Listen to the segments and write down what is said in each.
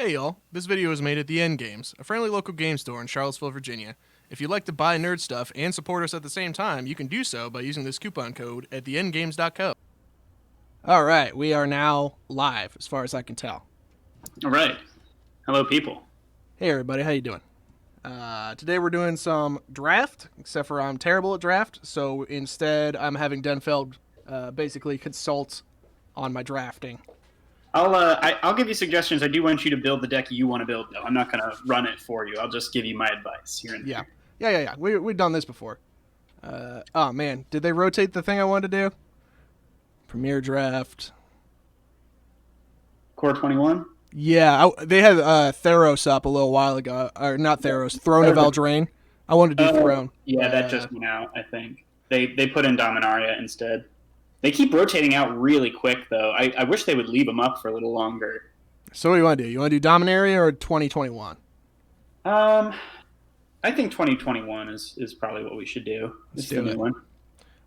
Hey y'all, this video is made at the End Games, a friendly local game store in Charlottesville, Virginia. If you'd like to buy nerd stuff and support us at the same time, you can do so by using this coupon code at theendgames.co. Alright, we are now live, as far as I can tell. Alright. Hello, people. Hey everybody, how you doing? Today we're doing some draft, except for I'm terrible at draft, so instead I'm having Denfeld basically consult on my drafting. I'll give you suggestions. I do want you to build the deck you want to build, though. I'm not going to run it for you. I'll just give you my advice here and there. Yeah. We've done this before. Oh man, did they rotate the thing I wanted to do? Premier draft. Core 21? Yeah, they had Theros up a little while ago. Or not Theros, Throne of Eldraine. I wanted to do Throne. Yeah, that just went out, I think. They put in Dominaria instead. They keep rotating out really quick, though. I wish they would leave them up for a little longer. So what do you want to do? You want to do Dominaria or 2021? I think 2021 is probably what we should do. Let's do it. All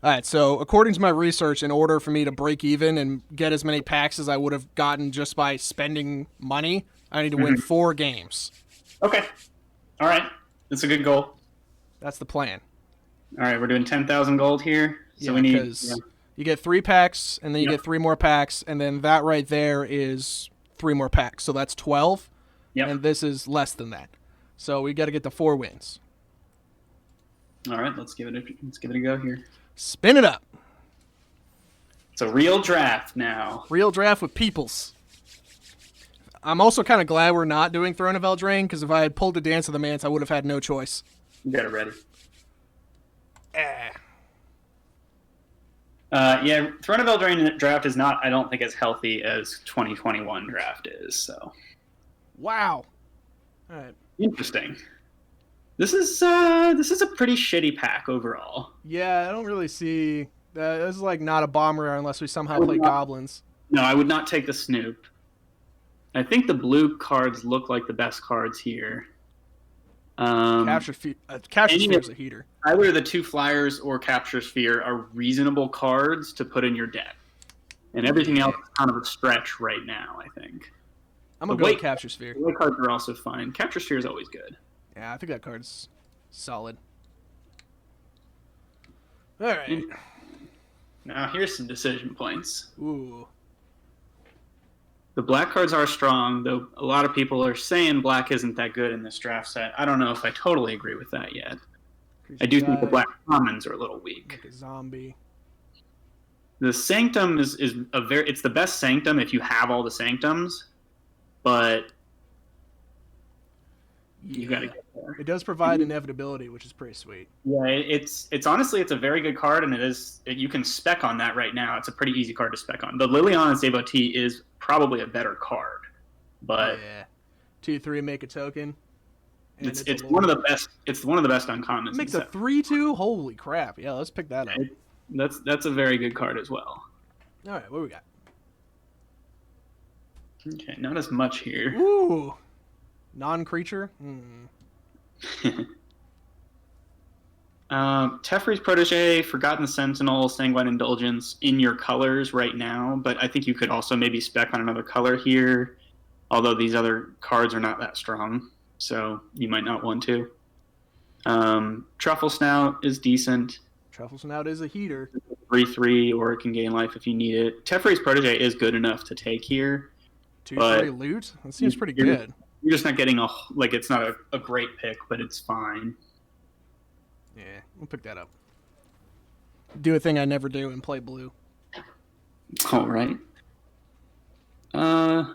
right, so according to my research, in order for me to break even and get as many packs as I would have gotten just by spending money, I need to win 4 games. Okay. All right. That's a good goal. That's the plan. All right, we're doing 10,000 gold here. So we need... You get 3 packs, and then you get 3 more packs, and then that right there is 3 more packs. So that's 12, and this is less than that. So we got to get to 4 wins. All right, let's give it a go here. Spin it up. It's a real draft now. Real draft with peoples. I'm also kind of glad we're not doing Throne of Eldraine, because if I had pulled the Dance of the Mance, I would have had no choice. You got it ready. Throne of Eldraine draft is not, I don't think, as healthy as 2021 draft is. So, wow. All right. Interesting. This is a pretty shitty pack overall. Yeah, I don't really see. This is like not a bomber unless we somehow play goblins. No, I would not take the Snoop. I think the blue cards look like the best cards here. Capture Sphere is a heater. Either the 2 flyers or Capture Sphere are reasonable cards to put in your deck. And everything else is kind of a stretch right now, I think. I'm going to go with Capture Sphere. The white cards are also fine. Capture Sphere is always good. Yeah, I think that card's solid. All right. Now, here's some decision points. Ooh. The black cards are strong, though a lot of people are saying black isn't that good in this draft set. I don't know if I totally agree with that yet. I do think the black commons are a little weak. Like a zombie. The Sanctum is it's the best Sanctum if you have all the Sanctums, but you got to get there. It does provide inevitability, which is pretty sweet. Yeah, it's honestly, it's a very good card, and you can spec on that right now. It's a pretty easy card to spec on. The Liliana's Devotee is probably a better card, but 2/3 make a token. It's one of the best. It's one of the best uncommons. It makes a 3/2. Holy crap! Yeah, let's pick that up. That's a very good card as well. All right, what do we got? Okay, not as much here. Ooh, non-creature. Teferi's Protege, Forgotten Sentinel, Sanguine Indulgence in your colors right now, but I think you could also maybe spec on another color here, although these other cards are not that strong, so you might not want to. Truffle Snout is decent. Truffle Snout is a heater. 3/3, or it can gain life if you need it. Teferi's Protege is good enough to take here. 2/3 loot? That seems pretty good. You're just not getting it's not a great pick, but it's fine. Yeah, we'll pick that up. Do a thing I never do and play blue. All right. Yeah,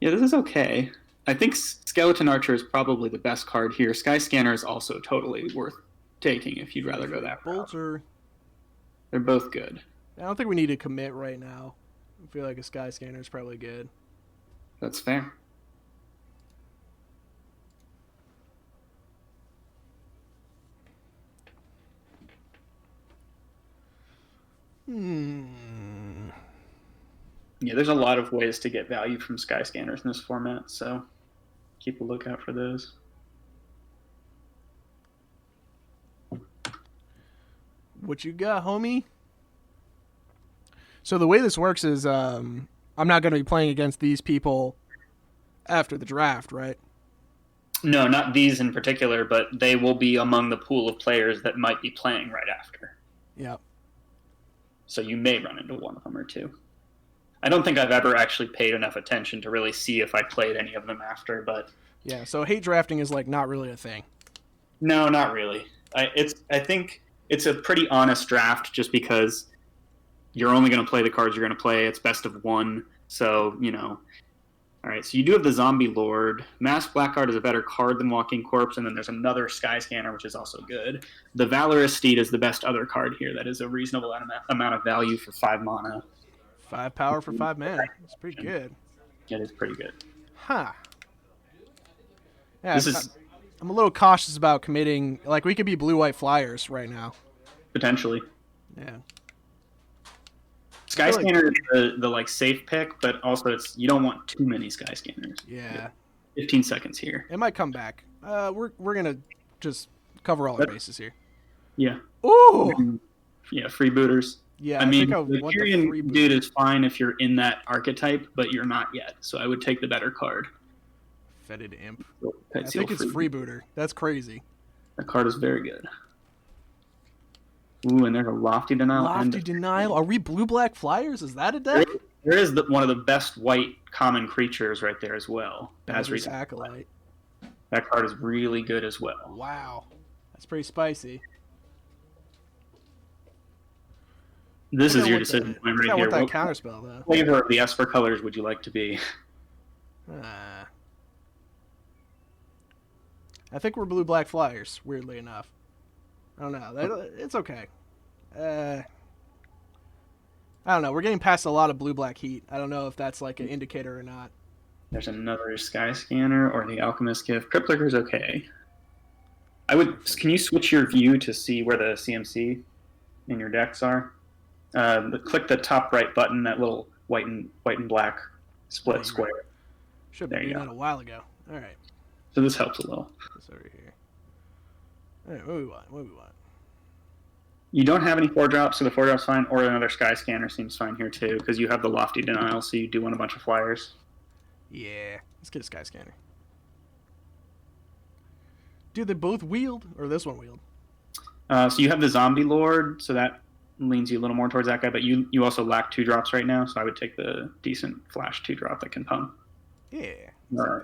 this is okay. I think Skeleton Archer is probably the best card here. Sky Scanner is also totally worth taking if you'd rather go that route. Bolter. They're both good. I don't think we need to commit right now. I feel like a Sky Scanner is probably good. That's fair. Yeah, there's a lot of ways to get value from Sky Scanners in this format, so keep a lookout for those. What you got, homie? So the way this works is I'm not going to be playing against these people After the draft, right? No, not these in particular, but they will be among the pool of players that might be playing right after. Yeah. So you may run into one of them or two. I don't think I've ever actually paid enough attention to really see if I played any of them after, but Yeah, so hate drafting is like not really a thing. no, not really. I think it's a pretty honest draft just because you're only going to play the cards you're going to play. It's best of one, so All right, so you do have the Zombie Lord. Masked Blackguard is a better card than Walking Corpse, and then there's another Sky Scanner, which is also good. The Valorous Steed is the best other card here. That is a reasonable amount of value for 5 mana. 5 power for 5 mana. It's pretty good. It is pretty good. Huh. Yeah, This is I'm a little cautious about committing. Like, we could be blue-white flyers right now. potentially. Yeah. Sky Scanner is the like safe pick, but also you don't want too many Sky Scanners. Yeah. 15 seconds here. It might come back. We're gonna just cover all our bases here. Yeah. Ooh. Yeah, freebooters. Yeah. I mean, think I the want the Kyrian freebooter. dude is fine if you're in that archetype, but you're not yet. So I would take the better card. Fetid Imp. Pet I Seal think it's freebooter. That's crazy. That card is very good. Ooh, and there's a Lofty Denial. Lofty Denial. Are we blue-black flyers? Is that a deck? There is one of the best white common creatures right there as well. Badger's Acolyte. That card is really good as well. Wow. That's pretty spicy. This is your decision point right I here. want that What counterspell, though. flavor of the Esper colors would you like to be? I think we're blue-black flyers, weirdly enough. I don't know. It's okay. I don't know. We're getting past a lot of blue-black heat. I don't know if that's like an indicator or not. There's another Sky Scanner or the Alchemist Gift. Crypt Lurker's okay. Can you switch your view to see where the CMC in your decks are? Click the top right button, that little white and black split square. Should have been doing that a while ago. All right. So this helps a little. This over here. All right, what do we want? You don't have any 4-drops, so the 4-drop's fine, or another Sky Scanner seems fine here too, because you have the Lofty Denial, so you do want a bunch of flyers. Yeah, let's get a Sky Scanner. Do they both wield, or this one wield? So you have the Zombie Lord, so that leans you a little more towards that guy, but you also lack 2-drops right now, so I would take the decent flash 2-drop that can pump. Yeah. Right.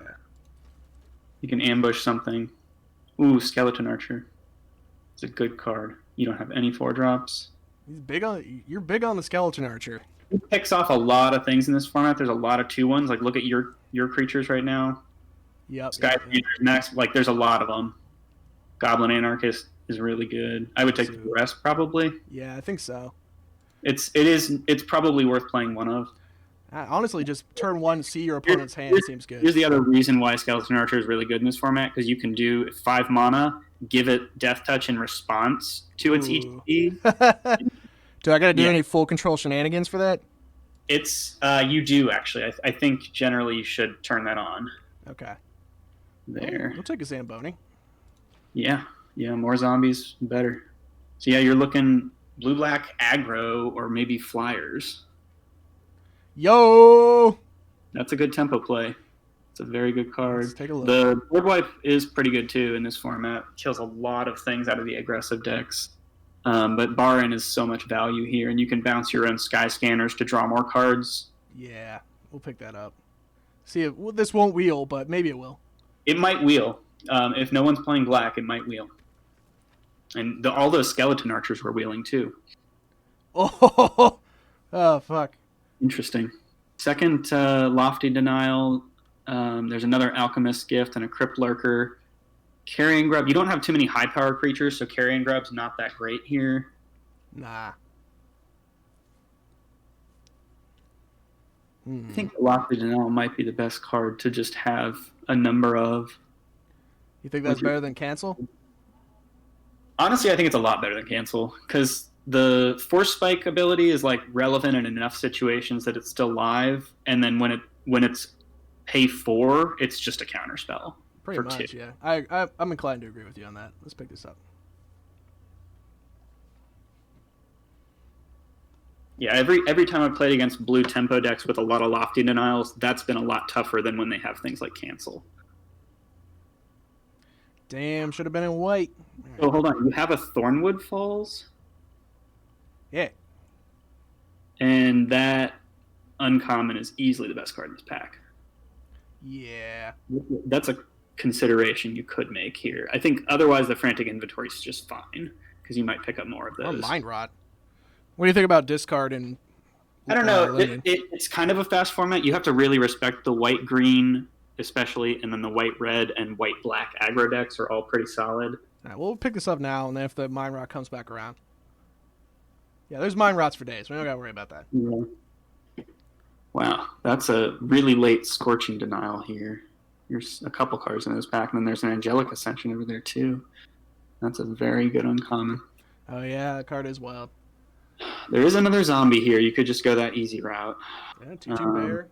You can ambush something. Ooh, Skeleton Archer. It's a good card. You don't have any 4-drops. You're big on the Skeleton Archer. It picks off a lot of things in this format. There's a lot of 2-1s. Like, look at your creatures right now. Yep. Sky Max. Like, there's a lot of them. Goblin Anarchist is really good. I would take the rest probably. Yeah, I think so. It's probably worth playing one of. Honestly, just turn one, see your opponent's hand seems good. Here's the other reason why Skeleton Archer is really good in this format, because you can do 5 mana, give it Death Touch in response to its ETB. Do I got to do any full control shenanigans for that? You do actually. I think generally you should turn that on. Okay. There. We'll take a Zamboni. Yeah, more zombies, better. So yeah, you're looking blue-black aggro or maybe flyers. Yo! That's a good tempo play. It's a very good card. Let's take a look. The board wipe is pretty good too in this format. Kills a lot of things out of the aggressive decks. But Barin is so much value here, and you can bounce your own Sky Scanners to draw more cards. Yeah, we'll pick that up. See, this won't wheel, but maybe it will. It might wheel. If no one's playing black, it might wheel. And all those Skeleton Archers were wheeling too. Oh, fuck. Interesting. Second, Lofty Denial. There's another Alchemist Gift and a Crypt Lurker. Carrion Grub. You don't have too many high-power creatures, so Carrion Grub's not that great here. Nah. I think Lofty Denial might be the best card to just have a number of. You think that's better than Cancel? Honestly, I think it's a lot better than Cancel, because the Force Spike ability is like relevant in enough situations that it's still live, and then when it's pay 4, it's just a counter spell. Pretty much, 2. yeah. I'm inclined to agree with you on that. Let's pick this up. Yeah, every time I've played against blue tempo decks with a lot of lofty denials, that's been a lot tougher than when they have things like cancel. Damn, should have been in white. Oh, hold on. You have a Thornwood Falls? Yeah. And that uncommon is easily the best card in this pack. Yeah. That's a consideration you could make here. I think otherwise the Frantic Inventory is just fine because you might pick up more of those. Or Mind Rot. What do you think about discard and I don't know. It's kind of a fast format. You have to really respect the white-green, especially, and then the white-red and white-black aggro decks are all pretty solid. All right, we'll pick this up now, and then if the Mind Rot comes back around. Yeah, there's Mind Rots for days. We don't got to worry about that. Yeah. Wow, that's a really late Scorching Denial here. There's a couple cards in this pack, and then there's an Angelic Ascension over there, too. That's a very good uncommon. Oh, yeah, that card is wild. There is another zombie here. You could just go that easy route. Yeah, 2/2 bear.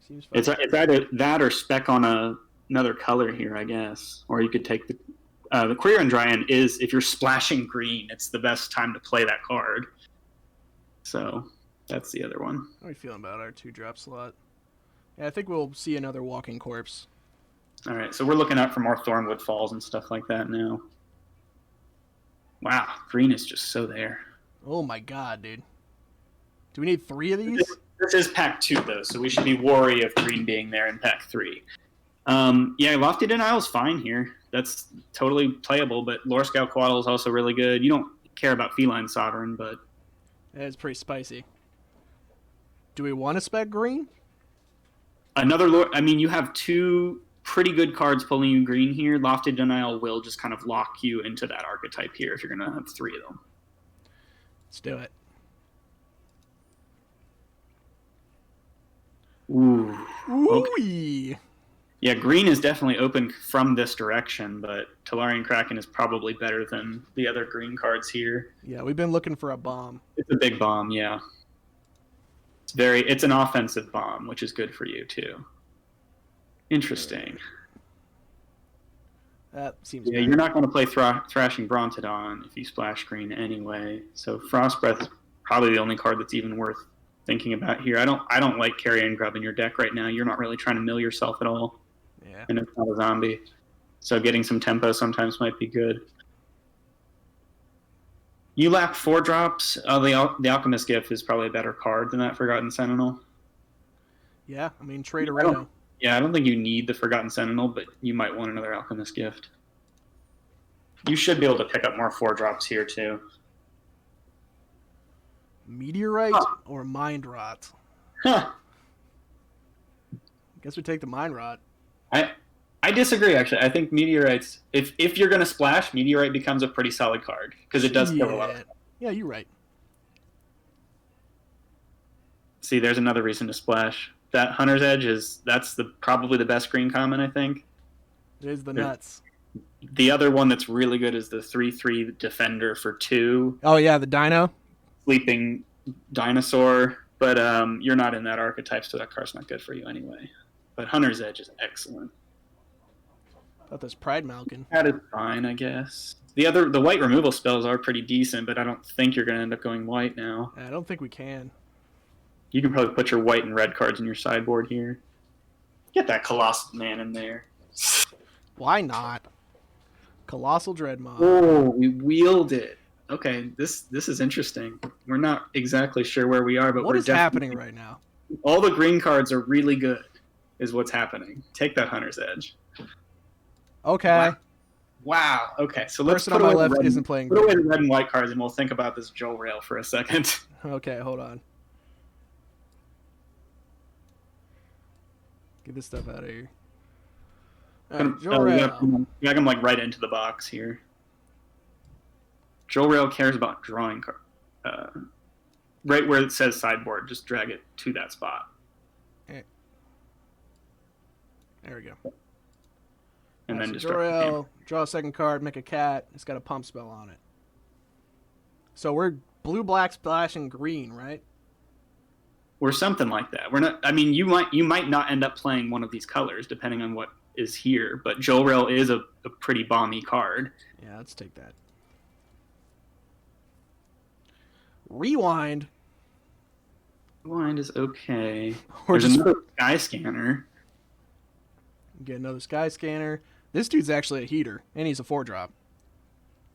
Seems fun. It's either that or spec on another color here, I guess. Or you could take the Queer Andrian is, if you're splashing green, it's the best time to play that card. So that's the other one. How are we feeling about our 2-drop slot? Yeah, I think we'll see another Walking Corpse. All right, so we're looking out for more Thornwood Falls and stuff like that now. Wow, green is just so there. Oh my god, dude. Do we need 3 of these? This is pack 2, though, so we should be wary of green being there in pack 3. Yeah, Lofty Denial is fine here. That's totally playable, but Lore Scout Quaddle is also really good. You don't care about Feline Sovereign, but... It's pretty spicy. Do we want to spec green? You have 2 pretty good cards pulling you green here. Lofty Denial will just kind of lock you into that archetype here if you're going to have 3 of them. Let's do it. Ooh. Okay. Yeah, green is definitely open from this direction, but Talarian Kraken is probably better than the other green cards here. Yeah, we've been looking for a bomb. It's a big bomb, yeah. It's an offensive bomb, which is good for you too. Interesting. That seems Yeah, better. you're not going to play Thrashing Brontodon if you splash green anyway. So Frost Breath is probably the only card that's even worth thinking about here. I don't like Carrion Grub in your deck right now. You're not really trying to mill yourself at all. Yeah. And it's not a zombie. So getting some tempo sometimes might be good. You lack 4 drops. The Alchemist Gift is probably a better card than that Forgotten Sentinel. Yeah, I mean, trade around. Yeah, I don't think you need the Forgotten Sentinel, but you might want another Alchemist Gift. You should be able to pick up more 4 drops here, too. Meteorite or Mind Rot? Huh. Guess we take the Mind Rot. I disagree, actually. I think Meteorites, if you're going to splash, Meteorite becomes a pretty solid card, because it does kill a lot of... Yeah, you're right. See, there's another reason to splash. That Hunter's Edge that's probably the best green common, I think. It is the nuts. The other one that's really good is the 3/3 Defender for 2. Oh yeah, the Dino. Sleeping Dinosaur, but you're not in that archetype, so that card's not good for you anyway. But Hunter's Edge is excellent. Thought this Pride Malkin. That is fine, I guess. The white removal spells are pretty decent, but I don't think you're going to end up going white now. I don't think we can. You can probably put your white and red cards in your sideboard here. Get that Colossal Man in there. Why not? Colossal Dreadmaw. Oh, we wield it. Okay, this is interesting. We're not exactly sure where we are, but what is happening right now? All the green cards are really good, is what's happening. Take that Hunter's Edge. Okay. Wow. Okay, so let's put away left isn't playing. Put away the red and white cards, and we'll think about this Joel Rail for a second. Okay, hold on. Get this stuff out of here. All right, Joel Rail. Drag him like right into the box here. Joel Rail cares about drawing card. Right where it says sideboard, just drag it to that spot. Okay. There we go. And then so just draw a second card, make a cat. It's got a pump spell on it. So we're blue, black, splashing green, right? Or something like that. We're not. I mean, you might not end up playing one of these colors depending on what is here. But Joel Rail is a pretty bomby card. Yeah, let's take that. Rewind. Blind is okay. Or There's just another sky scanner. get another sky scanner. This dude's actually a heater, and he's a 4-drop.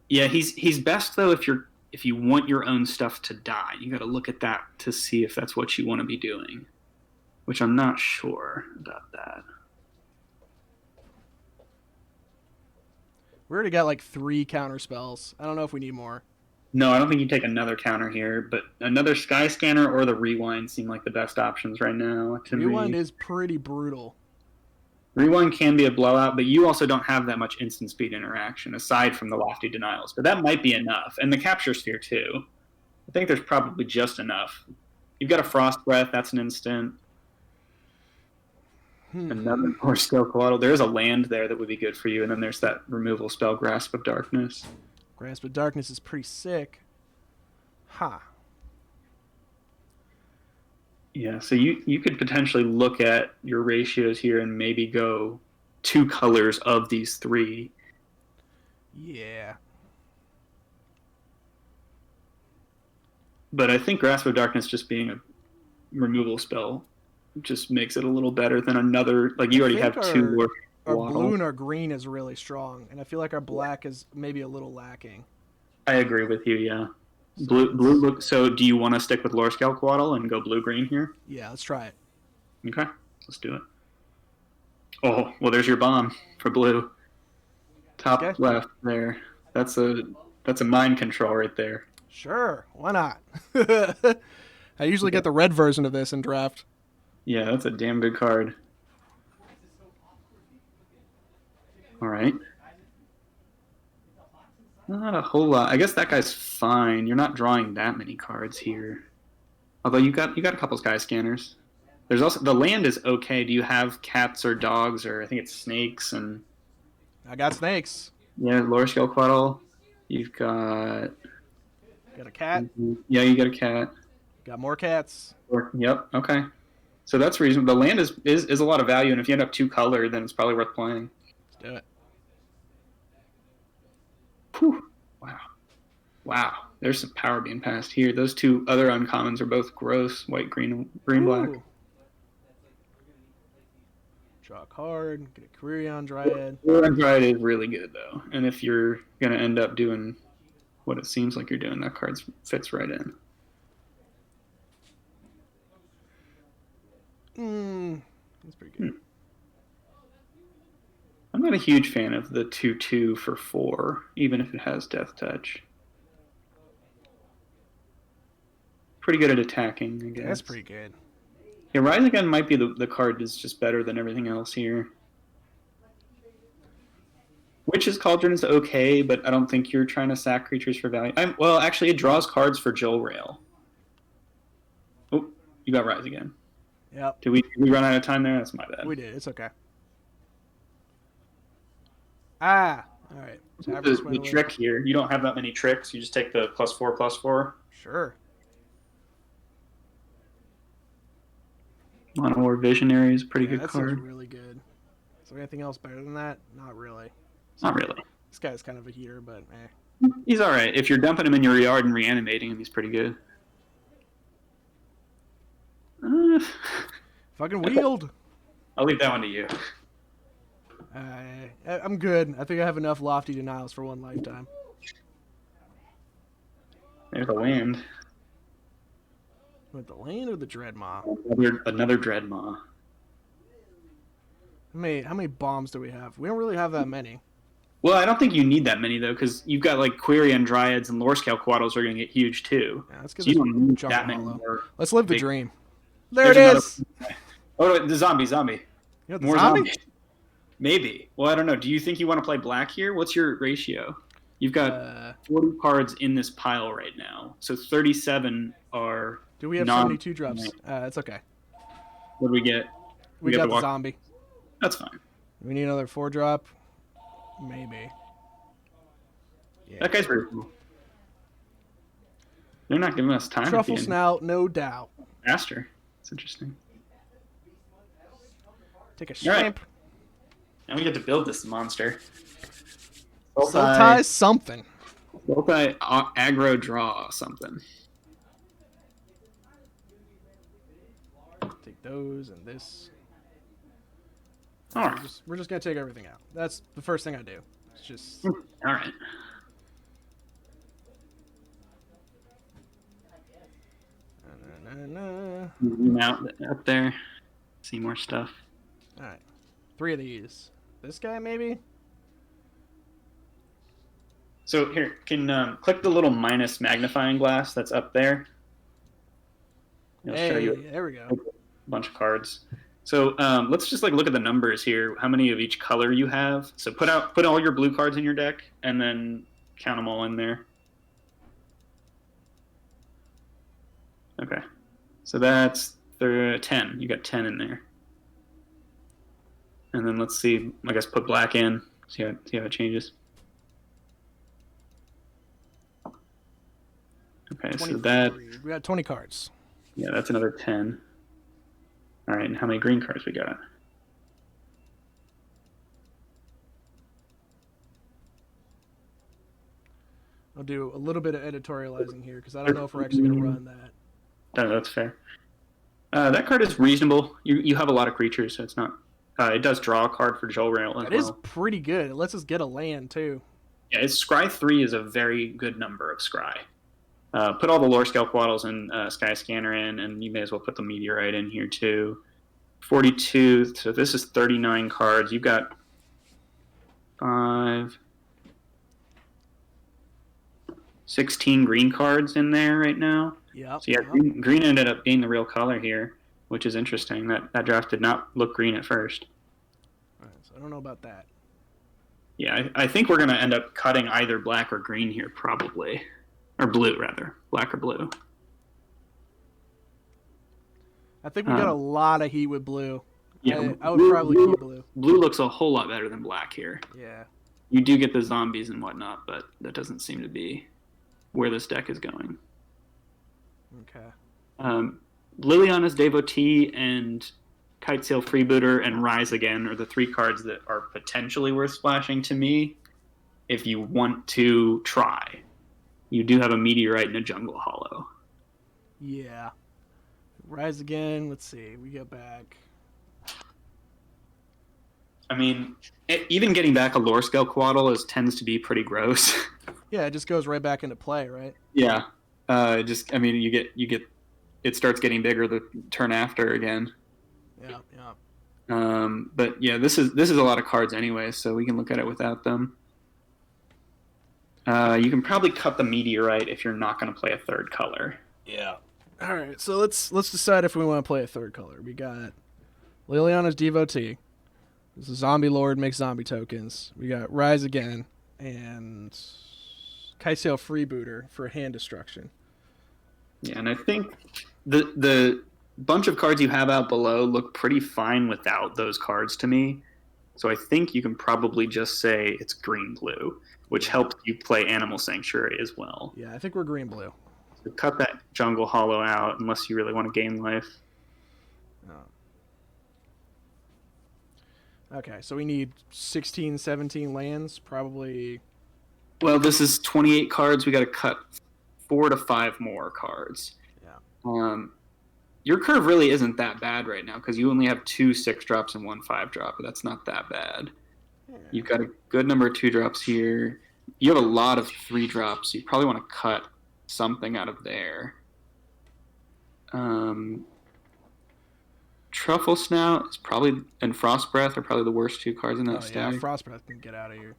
Yeah, he's best though if you want your own stuff to die. You got to look at that to see if that's what you want to be doing, which I'm not sure about that. We already got like 3 counter spells. I don't know if we need more. No, I don't think you take another counter here, but another sky scanner or the rewind seem like the best options right now to Rewind me. is pretty brutal. Rewind can be a blowout, but you also don't have that much instant speed interaction aside from the lofty denials. But that might be enough, and the capture sphere too. I think there's probably just enough. You've got a frost breath, that's an instant. Another more skill collateral. There is a land there that would be good for you, and then there's that removal spell, Grasp of Darkness. Grasp of Darkness is pretty sick. Ha. Yeah, so you could potentially look at your ratios here and maybe go 2 colors of these 3. Yeah. But I think Grasp of Darkness just being a removal spell just makes it a little better than another. Like you already have 2 Our blue and our green is really strong, and I feel like our black is maybe a little lacking. I agree with you. Yeah, blue look. So do you want to stick with Lore Scale Quaddle and go blue green here? Yeah, let's try it. Okay, let's do it. Oh well, there's your bomb for blue. Top left there. That's a mind control right there. Sure, why not? I usually get the red version of this in draft. Yeah, that's a damn good card. All right. Not a whole lot. I guess that guy's fine. You're not drawing that many cards here. Although you got a couple sky scanners. There's also the land is okay. Do you have cats or dogs or I think it's snakes and I got snakes. yeah, Lore Scale Quaddle. You've got a cat. Yeah, you got a cat. Got more cats. Yep. Okay. So that's reasonable. The land is a lot of value, and if you end up 2 color, then it's probably worth playing. Let's do it. Whew. Wow. There's some power being passed here. Those 2 other uncommons are both gross. White, green, black. Draw a card. Get a Quirion Dryad. Quirion Dryad is really good, though. And if you're going to end up doing what it seems like you're doing, that card fits right in. That's pretty good. I'm not a huge fan of the 2/2 for 4, even if it has Death Touch. Pretty good at attacking, I guess. That's pretty good. Yeah, Rise Again might be the card that's just better than everything else here. Witch's Cauldron is okay, but I don't think you're trying to sack creatures for value. Well, actually, it draws cards for Joel Rail. Oh, you got Rise Again. Yep. Did we run out of time there? That's my bad. We did. It's okay. All right. So the trick here, you don't have that many tricks. You just take the +4/+4. Sure. Mono War Visionary is a pretty good that card. Sounds really good. Is there anything else better than that? Not really. Not really. This guy's kind of a heater, but eh. He's all right. If you're dumping him in your yard and reanimating him, he's pretty good. Fucking wield. I'll leave that one to you. I'm good. I think I have enough lofty denials for one lifetime. There's a land. With the land or the Dreadmaw? Another Dreadmaw. How many bombs do we have? We don't really have that many. Well, I don't think you need that many, though, because you've got, like, Quirion Dryads and Lore Scale Quaddles are going to get huge, too. Yeah, let's get so you don't need that many hollow. more. Let's live the dream. There it is! Oh, wait, the zombie. You know, More zombies. Maybe. Well, I don't know. Do you think you want to play black here? What's your ratio? You've got 40 cards in this pile right now. So 37 are... Do we have 72 drops? It's okay. What do we get? We got the zombie. That's fine. We need another 4-drop. Maybe. Yeah. That guy's reasonable. They're not giving us time. Truffle Snout, no doubt. Faster. It's interesting. Take a shrimp. Right. Now we get to build this monster. Sultai something. Sultai aggro draw something. those and this. All right. We're just gonna take everything out. That's the first thing I do. It's just. All right. Zoom out up there. See more stuff. All right. 3 of these. This guy maybe. So here, can click the little minus magnifying glass that's up there. It'll show you There we go. a bunch of cards. So let's just like look at the numbers here. How many of each color you have? So put all your blue cards in your deck, and then count them all in there. Okay, so that's 10. You got 10 in there. And then let's see. I guess put black in. See how it changes. Okay, so that we got 20 cards. Yeah, that's another 10. All right, and how many green cards we got? I'll do a little bit of editorializing here because I don't know if we're actually going to run that. No, that's fair. That card is reasonable. You have a lot of creatures, so it's not. It does draw a card for Joel Rail as well. It is pretty good. It lets us get a land too. Yeah, Scry 3 is a very good number of Scry. Put all the lore scale quaddles and Sky Scanner in, and you may as well put the Meteorite in here too. 42, so this is 39 cards. You've got 16 green cards in there right now. Yeah. So yeah, green ended up being the real color here, which is interesting. That draft did not look green at first. All right, so I don't know about that. Yeah, I think we're going to end up cutting either black or green here, probably. Or blue, rather. Black or blue. I think we got a lot of heat with blue. Yeah, I would probably keep blue. Blue looks a whole lot better than black here. Yeah. You do get the zombies and whatnot, but that doesn't seem to be where this deck is going. Okay. Liliana's Devotee and Kitesail Freebooter and Rise Again are the 3 cards that are potentially worth splashing to me if you want to try. You do have a Meteorite and a Jungle Hollow. Yeah. Rise Again. Let's see. We get back. I mean, even getting back a lore scale quaddle tends to be pretty gross. Yeah, it just goes right back into play, right? Yeah. You get it starts getting bigger the turn after again. Yeah. But yeah, this is a lot of cards anyway, so we can look at it without them. You can probably cut the Meteorite if you're not going to play a third color. Yeah. All right, so let's decide if we want to play a third color. We got Liliana's Devotee. This is Zombie Lord, makes zombie tokens. We got Rise Again and Kitesail Freebooter for hand destruction. Yeah, and I think the bunch of cards you have out below look pretty fine without those cards to me. So I think you can probably just say it's green-blue, which helps you play Animal Sanctuary as well. Yeah, I think we're green-blue. So cut that Jungle Hollow out unless you really want to gain life. Okay, so we need 16, 17 lands, probably. Well, this is 28 cards. We got to cut 4 to 5 more cards. Yeah. Your curve really isn't that bad right now because you only have 2 6-drops and 1 5-drop, but that's not that bad. Yeah. You've got a good number of 2-drops here. You have a lot of 3-drops, so you probably want to cut something out of there. Truffle Snout is probably, and Frost Breath are probably the worst 2 cards in that stack. Yeah, Frost Breath can get out of here.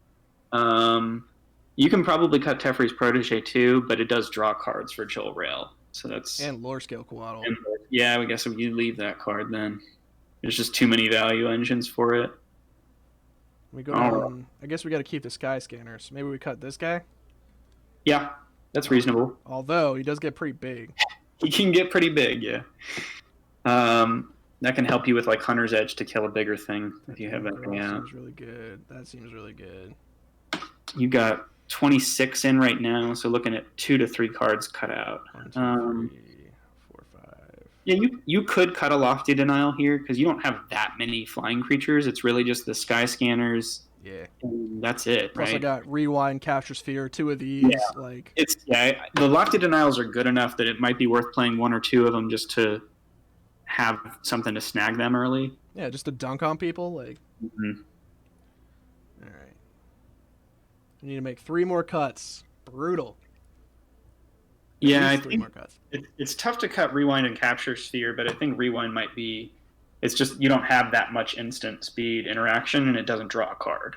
You can probably cut Teferi's Protege too, but it does draw cards for Joel Rail. So that's and Lore Scale Coatl. Yeah, I guess you leave that card then. There's just too many value engines for it. We go down. I guess we got to keep the Sky Scanners. Maybe we cut this guy. Yeah, that's reasonable. Although he does get pretty big. He can get pretty big, yeah. That can help you with like Hunter's Edge to kill a bigger thing if you have that. Yeah, seems really good. That seems really good. You got 26 in right now, so looking at 2 to 3 cards cut out. 1, 2, 3, 4, 5. Yeah, you could cut a Lofty Denial here because you don't have that many flying creatures. It's really just the Sky Scanners. Yeah, and that's it. Plus, right? I got Rewind, Capture Sphere, 2 of these. Yeah. The Lofty Denials are good enough that it might be worth playing 1 or 2 of them just to have something to snag them early. Yeah, just to dunk on people. Like, Mm-hmm. all right. You need to make 3 more cuts. Brutal. At Yeah, I least 3 think more cuts. it's tough to cut rewind and capture sphere, but I think rewind might be. It's just you don't have that much instant speed interaction, and it doesn't draw a card.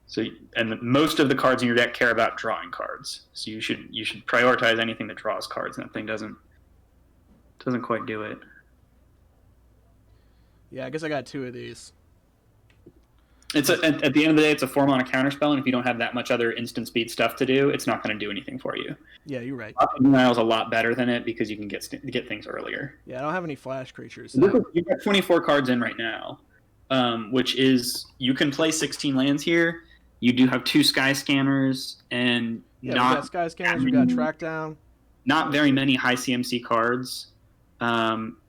So, and most of the cards in your deck care about drawing cards. So you should prioritize anything that draws cards, and that thing doesn't quite do it. Yeah, I guess I got 2 of these. At the end of the day, it's a 4-mana counterspell, and if you don't have that much other instant speed stuff to do, it's not going to do anything for you. Yeah, you're right. Denial's a lot better than it because you can get things earlier. Yeah, I don't have any flash creatures. So. You've got 24 cards in right now, which is you can play 16 lands here. You do have 2 Sky Scanners and we got Sky Scanners. We got Track Down. Not very many high CMC cards.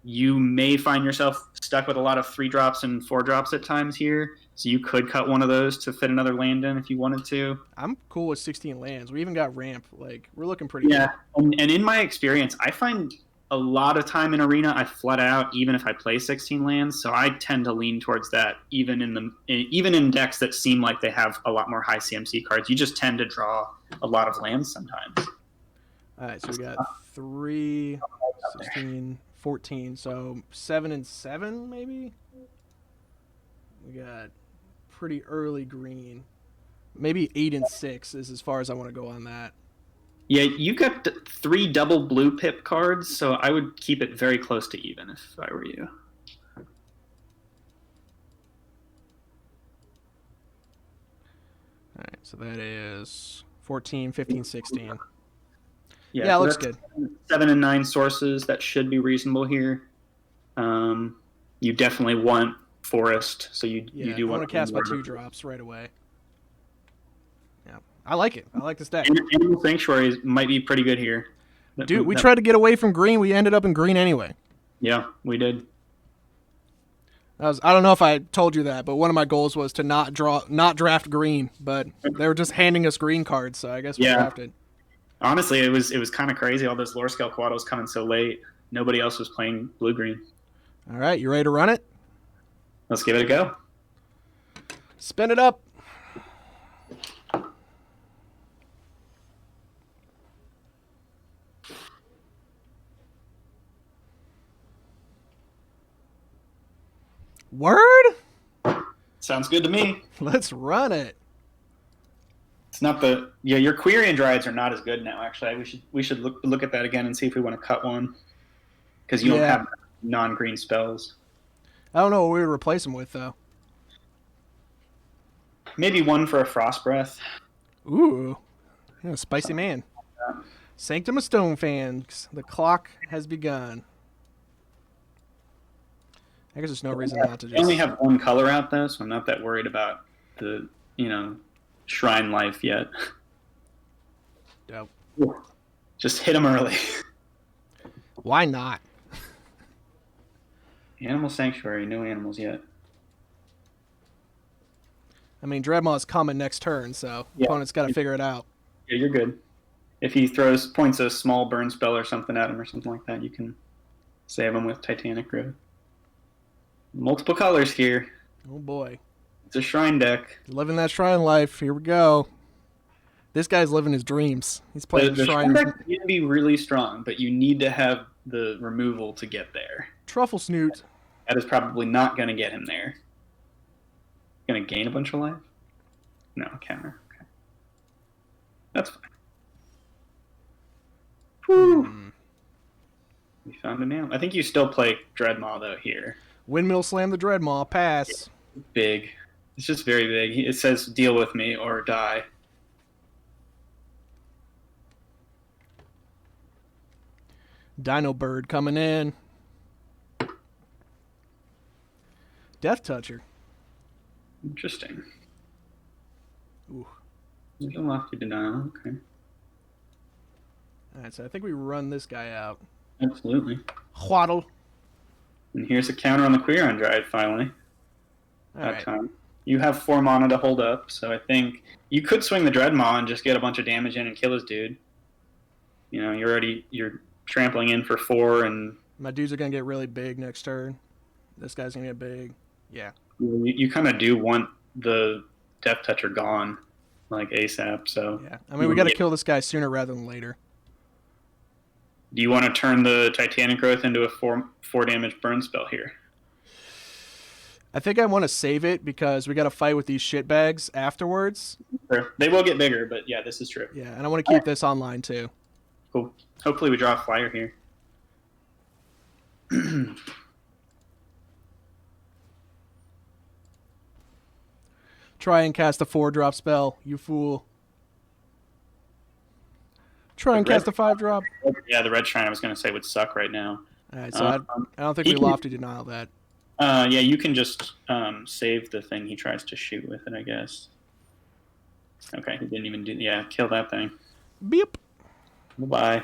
You may find yourself stuck with a lot of 3-drops and 4-drops at times here. So you could cut one of those to fit another land in if you wanted to. I'm cool with 16 lands. We even got ramp. Like, we're looking pretty good. And in my experience, I find a lot of time in Arena I flood out even if I play 16 lands. So I tend to lean towards that even in decks that seem like they have a lot more high CMC cards. You just tend to draw a lot of lands sometimes. All right, so we got 3, 16, 14. So 7 and 7 maybe? We got pretty early green. Maybe 8 and 6 is as far as I want to go on that. Yeah, you got 3 double blue pip cards, so I would keep it very close to even if I were you. All right, so that is 14, 15, 16. Yeah, looks good. 7 and 9 sources, that should be reasonable here. You definitely want forest, so you do want to cast my 2 drops right away. Yeah, I like it. I like this deck. Animal Sanctuary might be pretty good here. Dude, we tried to get away from green. We ended up in green anyway. Yeah, we did. I don't know if I told you that, but one of my goals was to not draft green, but they were just handing us green cards, so I guess we drafted. Honestly, it was kind of crazy. All those lore scale quaddles coming so late. Nobody else was playing blue-green. All right, you ready to run it? Let's give it a go. Spin it up. Word? Sounds good to me. Let's run it. It's not your Quirion Dryads are not as good now. Actually, we should look at that again and see if we want to cut one because you don't have non-green spells. I don't know what we would replace them with though. Maybe one for a Frost Breath. Ooh, spicy man. Sanctum of Stonefangs. The clock has begun. I guess there's no reason not to just. I only have one color out though, so I'm not that worried about the Shrine life yet. Dope. Just hit them early. Why not? Animal Sanctuary, no animals yet. I mean, Dreadmaw's coming next turn, so opponent's got to figure it out. Yeah, you're good. If he points a small burn spell or something at him or something like that, you can save him with Titanic Road. Multiple colors here. Oh boy. It's a Shrine deck. Living that Shrine life. Here we go. This guy's living his dreams. He's playing the Shrine. Shrine deck can be really strong, but you need to have the removal to get there. Truffle Snoot. That is probably not going to get him there. Going to gain a bunch of life? No, counter. Okay. That's fine. Whew. We found an animal. I think you still play Dreadmaw, though, here. Windmill Slam the Dreadmaw. Pass. Big. It's just very big. It says deal with me or die. Dino Bird coming in. Death Toucher. Interesting. Ooh. There's a lofty denial. Okay. Alright, so I think we run this guy out. Absolutely. Waddle. And here's a counter on the Quirion Dryad finally. Alright. You have 4 mana to hold up, so I think you could swing the Dreadmaw and just get a bunch of damage in and kill his dude. You're trampling in for 4 and My dudes are gonna get really big next turn. This guy's gonna get big. Yeah. You kind of do want the Death Toucher gone, like ASAP. So Yeah. I mean, we got to kill this guy sooner rather than later. do you want to turn the Titanic Growth into a four damage burn spell here? I think I want to save it because we got to fight with these shitbags afterwards. Sure. They will get bigger, but yeah, this is true. Yeah, and I want to keep this online too. Cool. Hopefully we draw a flyer here. Try and cast a 4-drop spell, you fool. Try and cast a 5-drop. Yeah, the red shrine I was going to say would suck right now. All right, so I don't think we lofty denial that. Yeah, you can just save the thing he tries to shoot with it, I guess. Okay, he didn't even do... Yeah, kill that thing. Beep. Bye-bye.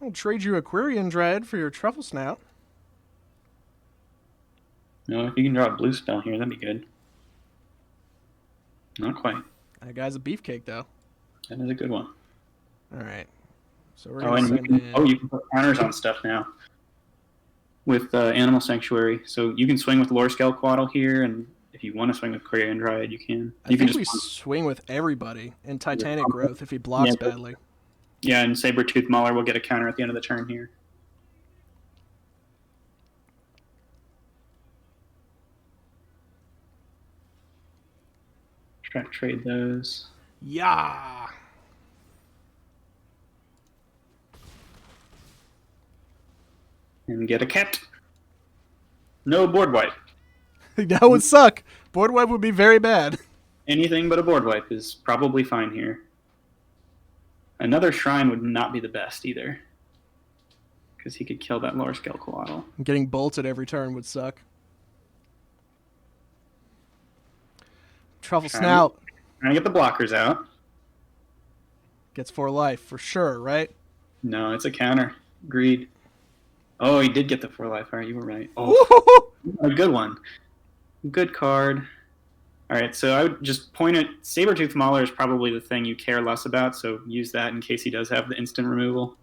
I'll trade you Aquarian Dread for your Truffle Snout. No, if you can draw a blue spell here, that'd be good. Not quite. That guy's a beefcake, though. That is a good one. All right. So we're going to send in... you can put counters on stuff now with Animal Sanctuary. So you can swing with Lore Skelequaddle here, and if you want to swing with Aquarian Dryad, you can. I think we swing with everybody in Titanic Growth if he blocks badly. Yeah, and Saber-Tooth Mauler will get a counter at the end of the turn here. Try to trade those. Yeah. And get a cat. No board wipe. That would suck. Board wipe would be very bad. Anything but a board wipe is probably fine here. Another shrine would not be the best either. Because he could kill that Lore Skelequaddle. Getting bolted every turn would suck. Truffle Snout. Trying to get the blockers out. Gets 4 life, for sure, right? No, it's a counter. Agreed. Oh, he did get the 4 life. All right, you were right. Oh, a good one. Good card. All right, so I would just point at Saber-Tooth Mauler is probably the thing you care less about, so use that in case he does have the instant removal.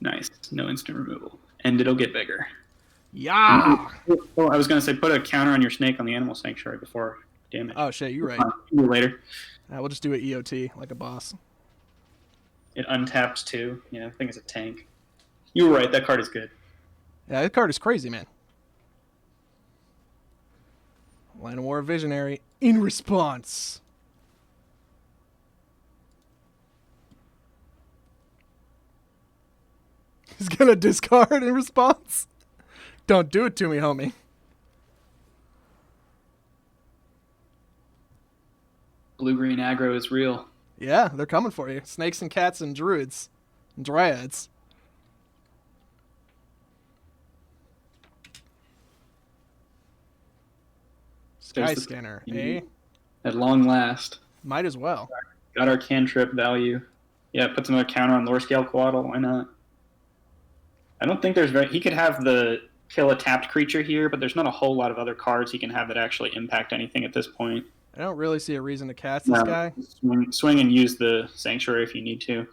Nice. No instant removal. And it'll get bigger. Yeah. Oh, I was going to say put a counter on your snake on the Animal Sanctuary before damage. Oh, shit, you're right. See you later. We'll just do an EOT like a boss. It untaps too. Yeah, I think it's a tank. You were right. That card is good. Yeah, that card is crazy, man. Line of War Visionary in response. He's going to discard in response? Don't do it to me, homie. Blue-green aggro is real. Yeah, they're coming for you. Snakes and cats and druids. And dryads. Sky Scanner, eh? At long last. Might as well. Got our cantrip value. Yeah, puts another counter on Lore Skelequaddle. Why not? I don't think there's he could have the kill a tapped creature here, but there's not a whole lot of other cards he can have that actually impact anything at this point. I don't really see a reason to cast this guy. Swing and use the Sanctuary if you need to.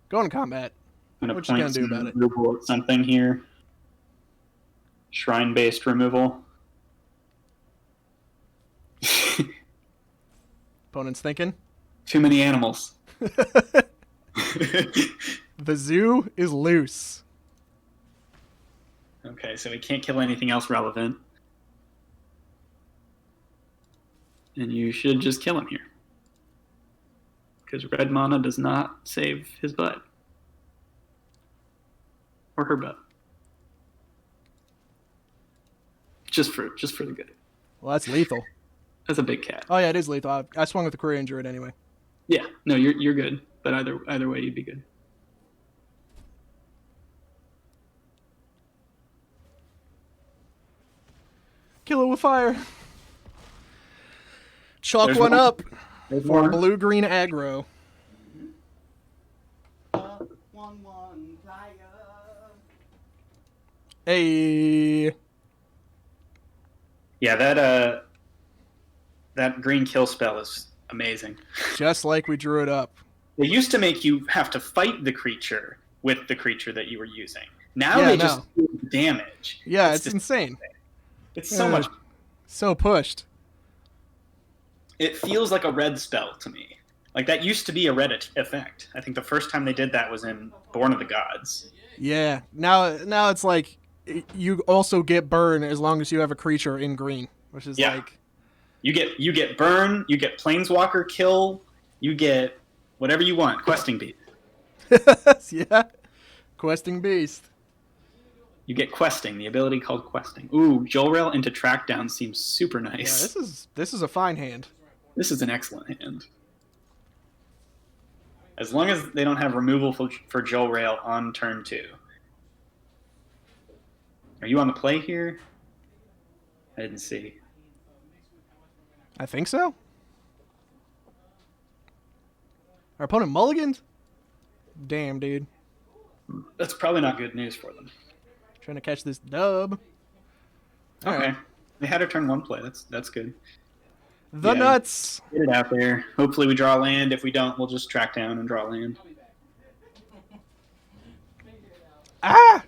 Go in combat. What you gonna do about it? Something here. Shrine-based removal. Opponent's thinking. Too many animals. The zoo is loose. Okay, so we can't kill anything else relevant. And you should just kill him here. Because red mana does not save his butt. Or her butt. Just for the good. Well, that's lethal. That's a big cat. Oh yeah, it is lethal. I swung with the Korean Druid anyway. Yeah, no, you're good. But either way, you'd be good. Kill it with fire. Chalk one up for blue-green aggro. Hey. Yeah, that that green kill spell is amazing. Just like we drew it up. They used to make you have to fight the creature with the creature that you were using. Now Yeah, they no. just do damage. Yeah, it's insane. It's so much. So pushed. It feels like a red spell to me. Like that used to be a red effect. I think the first time they did that was in Born of the Gods. Yeah. Now it's like you also get burn as long as you have a creature in green, which is like you get burn, you get planeswalker kill, you get whatever you want. Questing beast. Yeah. Questing beast. You get questing, the ability called questing. Ooh, Jolrail into track down seems super nice. Yeah, this is a fine hand. This is an excellent hand. As long as they don't have removal for Jolrail on turn 2. Are you on the play here? I didn't see. I think so. Our opponent mulliganed? Damn, dude. That's probably not good news for them. Trying to catch this dub. Okay. Right. They had a turn 1 play. That's good. The nuts. Get it out there. Hopefully we draw land. If we don't, we'll just track down and draw land. Ah!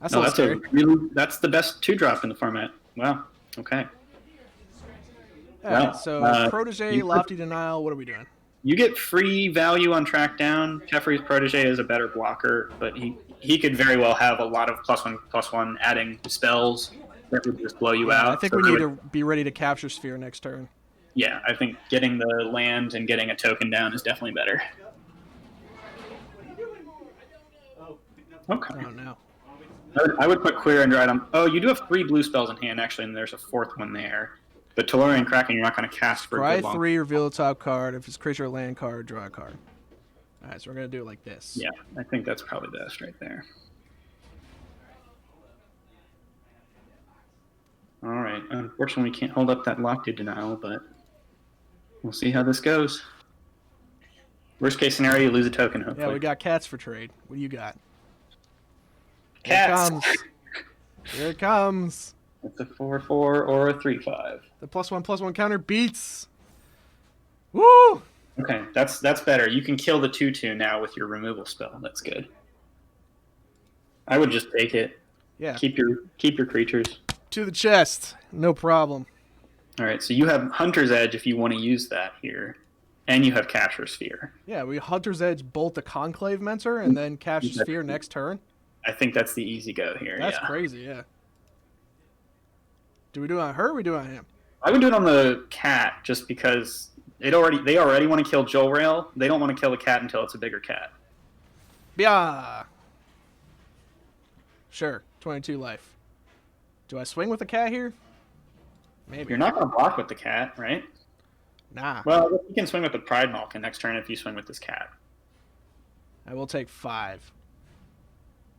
That's No, a little scary. that's the best 2-drop in the format. Wow. Okay. Alright, so Protege, Lofty Denial, what are we doing? You get free value on track down. Jeffrey's Protege is a better blocker, but he could very well have a lot of +1/+1 adding spells that would just blow you out. I think we need to be ready to capture Sphere next turn. Yeah, I think getting the land and getting a token down is definitely better. Okay. Oh, no. I would put Queer and Dried on. Oh, you do have 3 blue spells in hand, actually, and there's a 4th one there. But Tellurian Kraken, you're not going to cast for Try a good long 3, reveal the top card. If it's creature or land card, draw a card. Alright, so we're going to do it like this. Yeah, I think that's probably best right there. All right. Unfortunately, we can't hold up that Locked Denial, but we'll see how this goes. Worst case scenario, you lose a token, hopefully. Yeah, we got cats for trade. What do you got? Cats. Here it comes. Here it comes. It's a 4/4 or a 3/5. The +1/+1 counter beats. Woo! Okay, that's better. You can kill the 2/2 now with your removal spell. That's good. I would just take it. Yeah. Keep your creatures. To the chest. No problem. All right, so you have Hunter's Edge if you want to use that here, and you have Capture Sphere. Yeah, we Hunter's Edge bolt the Conclave Mentor and then capture Sphere next turn. I think that's the easy go here. That's crazy, yeah. Do we do it on her or we do it on him? I would do it on the cat just because they already want to kill Jolrail. They don't want to kill the cat until it's a bigger cat. Yeah. Sure. 22 life. Do I swing with the cat here? Maybe. You're not going to block with the cat, right? Nah. Well, you can swing with the Pride Malkin next turn if you swing with this cat. I will take 5.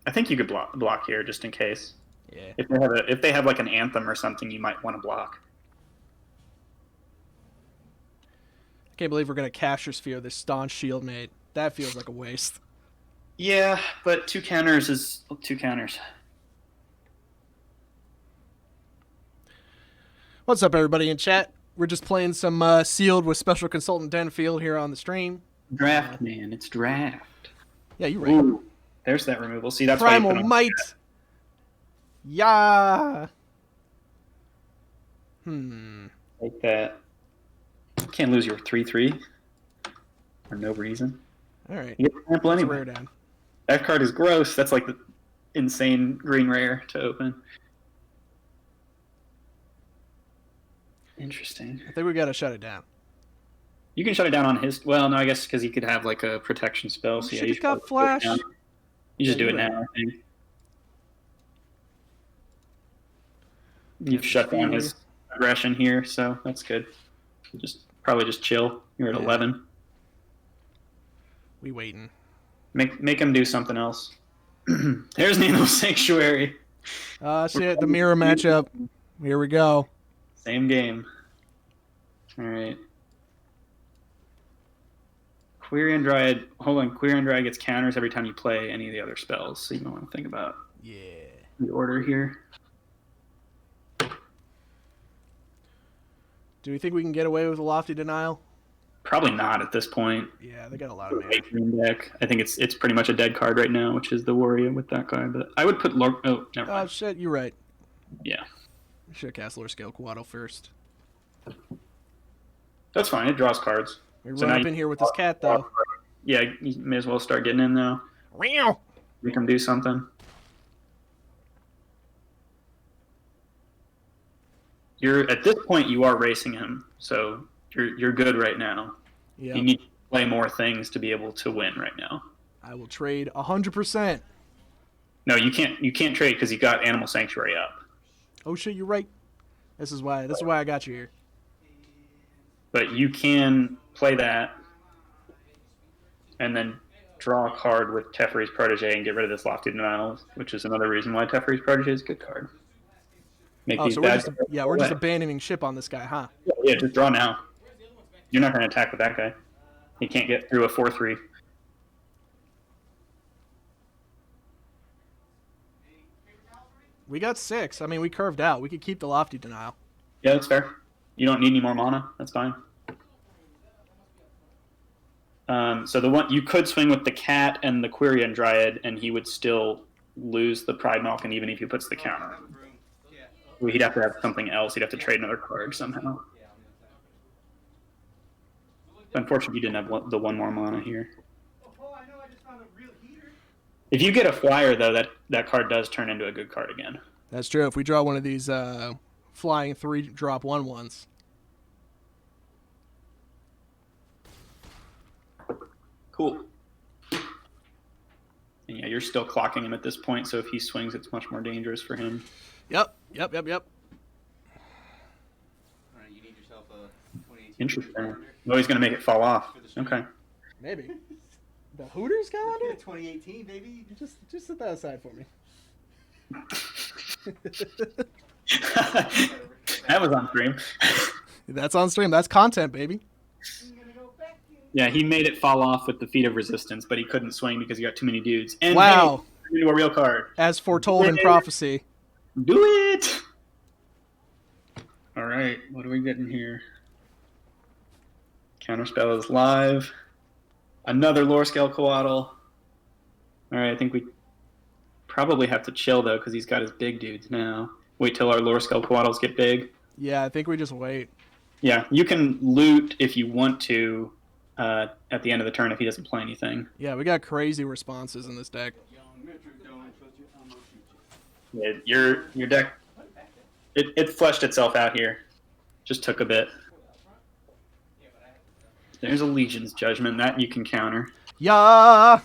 I think you could block here just in case. Yeah. If they have like an Anthem or something, you might want to block. I can't believe we're going to capture Sphere this Staunch Shield mate. That feels like a waste. Yeah, but 2 counters is 2 counters. What's up, everybody in chat? We're just playing some Sealed with Special Consultant Denfeld here on the stream. Draft, man. It's draft. Yeah, you're right. Ooh, there's that removal. See, that's Primal why you put on Might. Yeah. like that. You can't lose your 3/3 for no reason. All right. You get the sample It's anyway. rare down. That card is gross. That's like the insane green rare to open. Interesting. I think we got to shut it down. You can shut it down on his. Well, no, I guess because he could have like a protection spell. So yeah, Shit, you he's got Flash. You just do Yeah, it you're now, I think. You've shut down his aggression here, so that's good. Probably just chill. You're at 11. We waiting. Make him do something else. There's Nano Sanctuary. Shit, the mirror matchup. Here we go. Same game. All right. Query and Dryad. Hold on. Query and Dryad gets counters every time you play any of the other spells, so you might want to think about the order here. Do we think we can get away with a Lofty Denial? Probably not at this point. Yeah, they got a lot of mana. Green deck. I think it's pretty much a dead card right now, which is the worry with that card. But I would put Oh, never mind. Oh shit, you're right. Yeah. Should have cast Lore Scale Coatl first. That's fine. It draws cards. We run up in here with this cat though. Yeah, you may as well start getting in now. Meow. Make him do something. At this point you are racing him, so you're good right now. Yeah. You need to play more things to be able to win right now. I will trade 100%. No, you can't trade because you got Animal Sanctuary up. Oh shit, you're right. This is why I got you here. But you can play that and then draw a card with Teferi's Protege and get rid of this Lofty Denial, which is another reason why Teferi's Protege is a good card. So we're just abandoning ship on this guy, huh? Yeah, just draw now. You're not going to attack with that guy. He can't get through a 4/3. We got 6. I mean, we curved out. We could keep the Lofty Denial. Yeah, that's fair. You don't need any more mana. That's fine. So the one you could swing with the cat and the Quirion Dryad, and he would still lose the Pride Malkin even if he puts the counter. He'd have to have something else. He'd have to trade another card somehow. Unfortunately, you didn't have the one more mana here. If you get a flyer, though, that card does turn into a good card again. That's true. If we draw one of these flying 3-drop 1/1s. Cool. And yeah, you're still clocking him at this point, so if he swings, it's much more dangerous for him. Yep. All right, you need yourself a 2018. Interesting. Oh, he's going to make it fall off. Okay. Maybe. The Hooters calendar? 2018, baby. Just set that aside for me. That was on stream. That's on stream. That's content, baby. Yeah, he made it fall off with the Feet of Resistance, but he couldn't swing because he got too many dudes. And wow. Hey, into a real card. As foretold in prophecy. Do it! All right, what are we getting here? Counterspell is live. Another Lore Scale Coatl. All right, I think we probably have to chill, though, because he's got his big dudes now. Wait till our Lore Scale Coatls get big. Yeah, I think we just wait. Yeah, you can loot if you want to at the end of the turn if he doesn't play anything. Yeah, we got crazy responses in this deck. Yeah, your deck, it fleshed itself out here. Just took a bit. There's a Legion's Judgment. That you can counter. Yeah!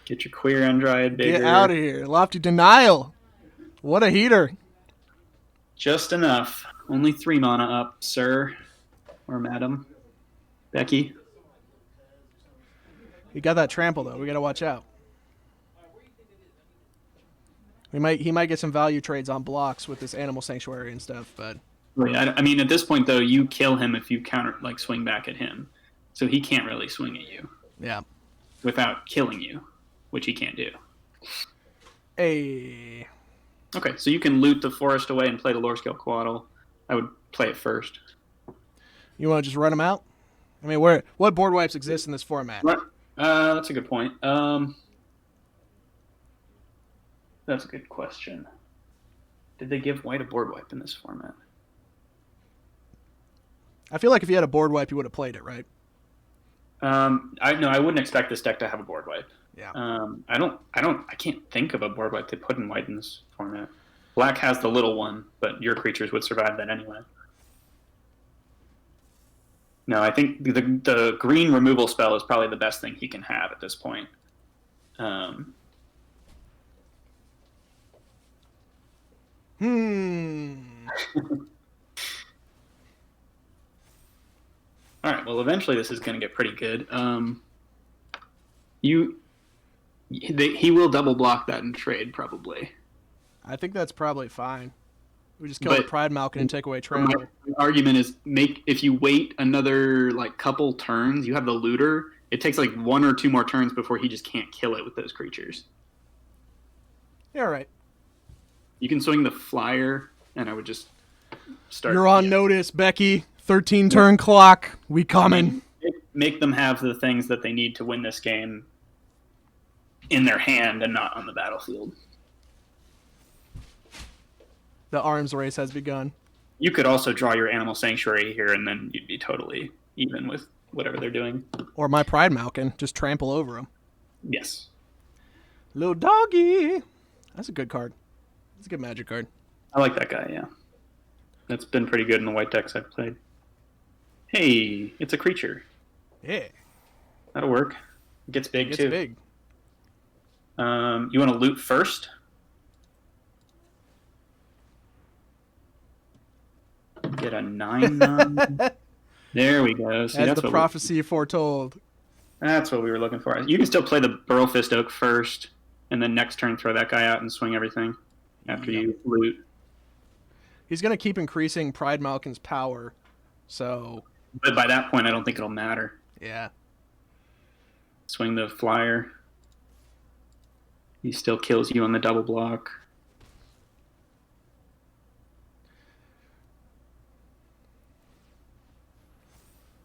Get your Quirion Dryad bigger. Get out of here. Lofty Denial. What a heater. Just enough. Only 3 mana up, sir. Or madam. Becky. He got that trample, though. We got to watch out. He might get some value trades on blocks with this Animal Sanctuary and stuff, but... I mean, at this point, though, you kill him if you counter, swing back at him. So he can't really swing at you. Yeah. Without killing you, which he can't do. Hey. Okay, so you can loot the forest away and play the Lore Scale Coatl. I would play it first. You want to just run him out? I mean, what board wipes exist in this format? That's a good point. That's a good question. Did they give white a board wipe in this format? I feel like if you had a board wipe, you would have played it, right? I wouldn't expect this deck to have a board wipe. Yeah. I can't think of a board wipe they put in white in this format. Black has the little one, but your creatures would survive that anyway. No, I think the green removal spell is probably the best thing he can have at this point. All right. Well, eventually this is going to get pretty good. He will double block that in trade probably. I think that's probably fine. We just kill the Pride Malkin and take away trample. My argument is if you wait another couple turns, you have the looter. It takes 1 or 2 more turns before he just can't kill it with those creatures. Yeah, right. You can swing the flyer, and I would just start. You're on notice, Becky. 13 turn clock. We coming. Make them have the things that they need to win this game in their hand and not on the battlefield. The arms race has begun. You could also draw your animal sanctuary here, and then you'd be totally even with whatever they're doing. Or my Pride Malkin. Just trample over him. Yes. Little doggy. That's a good card. That's a good Magic card. I like that guy, yeah. That's been pretty good in the white decks I've played. Hey, it's a creature. Yeah. That'll work. It gets big, too. It's big. You want to loot first? Get a 9/9. There we go. See, As the prophecy foretold. That's what we were looking for. You can still play the Burrow Fist Oak first, and then next turn throw that guy out and swing everything after you loot. He's going to keep increasing Pride Malkin's power, so... But by that point, I don't think it'll matter. Yeah. Swing the flyer. He still kills you on the double block.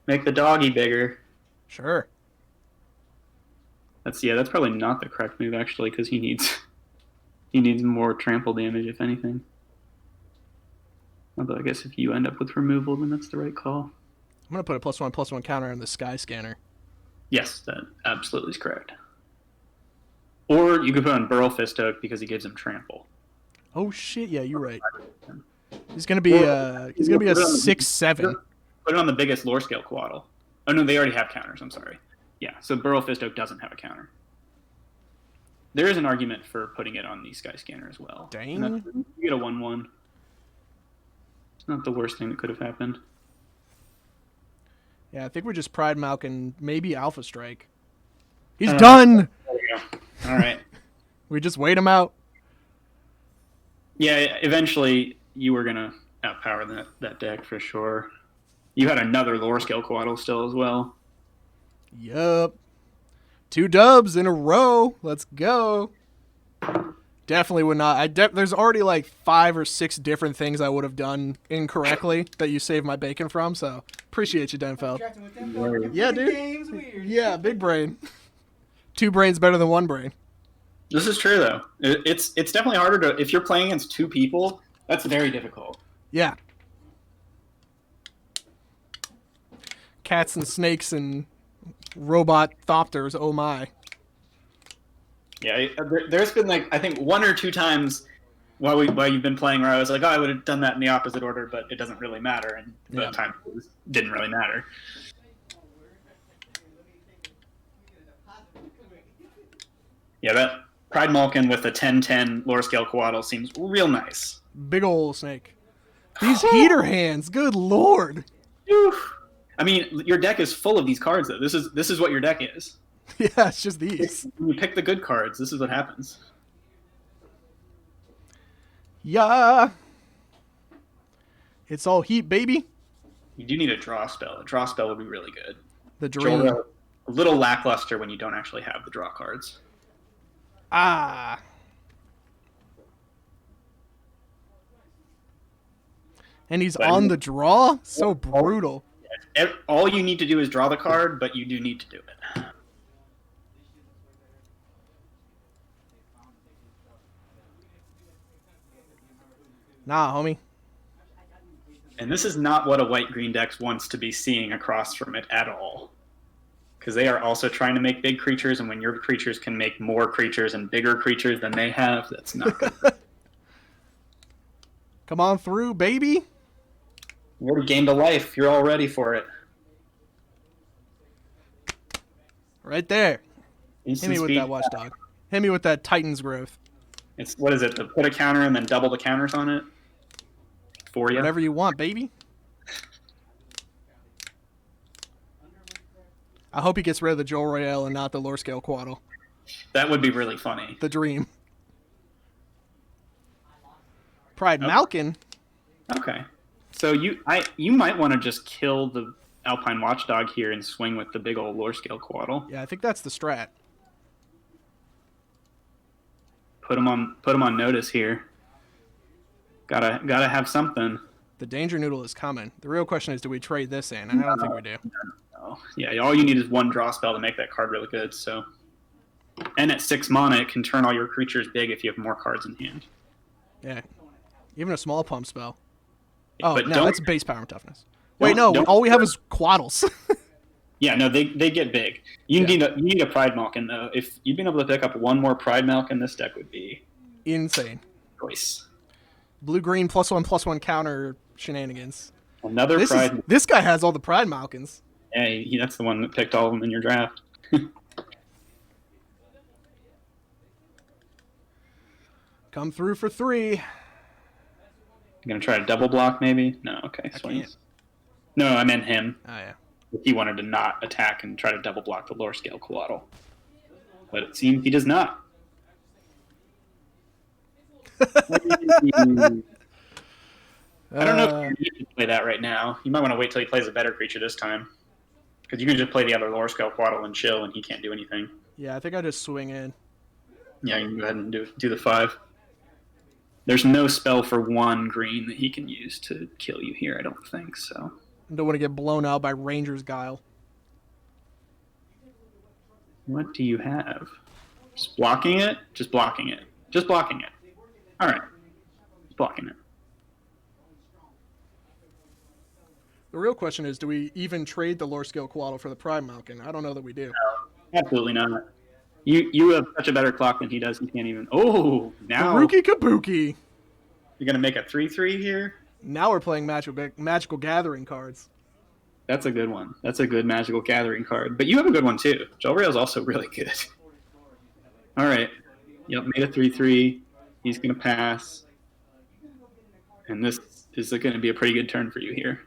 Make the doggy bigger. Sure. That's probably not the correct move actually, because he needs more trample damage if anything. Although I guess if you end up with removal, then that's the right call. I'm going to put a +1/+1 counter on the Sky Scanner. Yes, that absolutely is correct. Or you could put on Burrow Fist Oak because he gives him trample. Oh shit! Yeah, you're right. He's going to be a 6/7. Put it on the biggest lore scale Coatl. Oh no, they already have counters. I'm sorry. Yeah, so Burrow Fist Oak doesn't have a counter. There is an argument for putting it on the Sky Scanner as well. Dang. You get a 1/1. It's not the worst thing that could have happened. Yeah, I think we're just Pride Malkin, maybe Alpha Strike. He's done! There we go. All right. We just wait him out. Yeah, eventually you were going to outpower that deck for sure. You had another lore scale Coatl still as well. Yup. 2 dubs in a row. Let's go. Definitely would not. There's already like 5 or 6 different things I would have done incorrectly that you saved my bacon from, so appreciate you, Denfeld. Yeah, dude. Yeah, big brain. 2 brains better than 1 brain. This is true, though. It's definitely harder to... If you're playing against 2 people, that's very difficult. Yeah. Cats and snakes and robot thopters, oh my. Yeah, there's been like, I think 1 or 2 times while you've been playing where I was like, oh, I would have done that in the opposite order, but it doesn't really matter. And the time it didn't really matter. Yeah, that Pride Malkin with a 10/10 lore scale Coatl seems real nice. Big ol' snake. These heater hands, good lord. I mean, your deck is full of these cards, though. This is what your deck is. Yeah, it's just these. When you pick the good cards, this is what happens. Yeah. It's all heat, baby. You do need a draw spell. A draw spell would be really good. The dream. A little lackluster when you don't actually have the draw cards. Ah. And he's on the draw? So brutal. All you need to do is draw the card, but you do need to do it. Nah, homie. And this is not what a white-green deck wants to be seeing across from it at all. Because they are also trying to make big creatures, and when your creatures can make more creatures and bigger creatures than they have, that's not good. Come on through, baby. You already gained a life. You're all ready for it. Right there. Instant Hit me with speed. that watchdog. Hit me with that Titan's growth. It's, what is it? To put a counter and then double the counters on it? For you? Whatever you want, baby. I hope he gets rid of the Joel Royale and not the lore scale Coatl. That would be really funny. The dream. Pride Malkin. Okay. So you might want to just kill the Alpine Watchdog here and swing with the big old lore scale Coatl. Yeah, I think that's the strat. Put him on notice here. Gotta have something. The danger noodle is coming. The real question is, do we trade this in? And I don't think we do. No. Yeah, all you need is one draw spell to make that card really good. So, and at 6 mana, it can turn all your creatures big if you have more cards in hand. Yeah. Even a small pump spell. Yeah, Oh, but no, don't- that's base power and toughness. Wait, no, don't- all we have is Quaddles. Yeah, no, they get big. You need a Pride Malkin though. If you've been able to pick up one more Pride Malkin, this deck would be Insane. choice. Blue-green +1/+1 counter shenanigans. Another Pride. This guy has all the Pride Malkins. Yeah, that's the one that picked all of them in your draft. Come through for 3. You're gonna try to double block, maybe? No, okay, swings. can't. No, I meant him. Oh, yeah. If he wanted to not attack and try to double block the lower scale Coatl. But it seems he does not. I don't know if you need to play that right now. You might want to wait till he plays a better creature this time. Because you can just play the other lower scale Coatl and chill, and he can't do anything. Yeah, I think I just swing in. Yeah, you can go ahead and do the 5. There's no spell for 1 green that he can use to kill you here, I don't think, so. Don't want to get blown out by Ranger's Guile. What do you have? Just blocking it? Just blocking it. Just blocking it. Alright. Just blocking it. The real question is, do we even trade the lower scale Coatl for the Prime Malkin? I don't know that we do. No, absolutely not. You have such a better clock than he does. You can't even. Oh, now Kabuki Kabuki. you're gonna make a 3/3 here. Now we're playing magical gathering cards. That's a good one. That's a good magical gathering card. But you have a good one too. Jolrail is also really good. All right. Yep, made a 3/3. He's gonna pass, and this is going to be a pretty good turn for you here.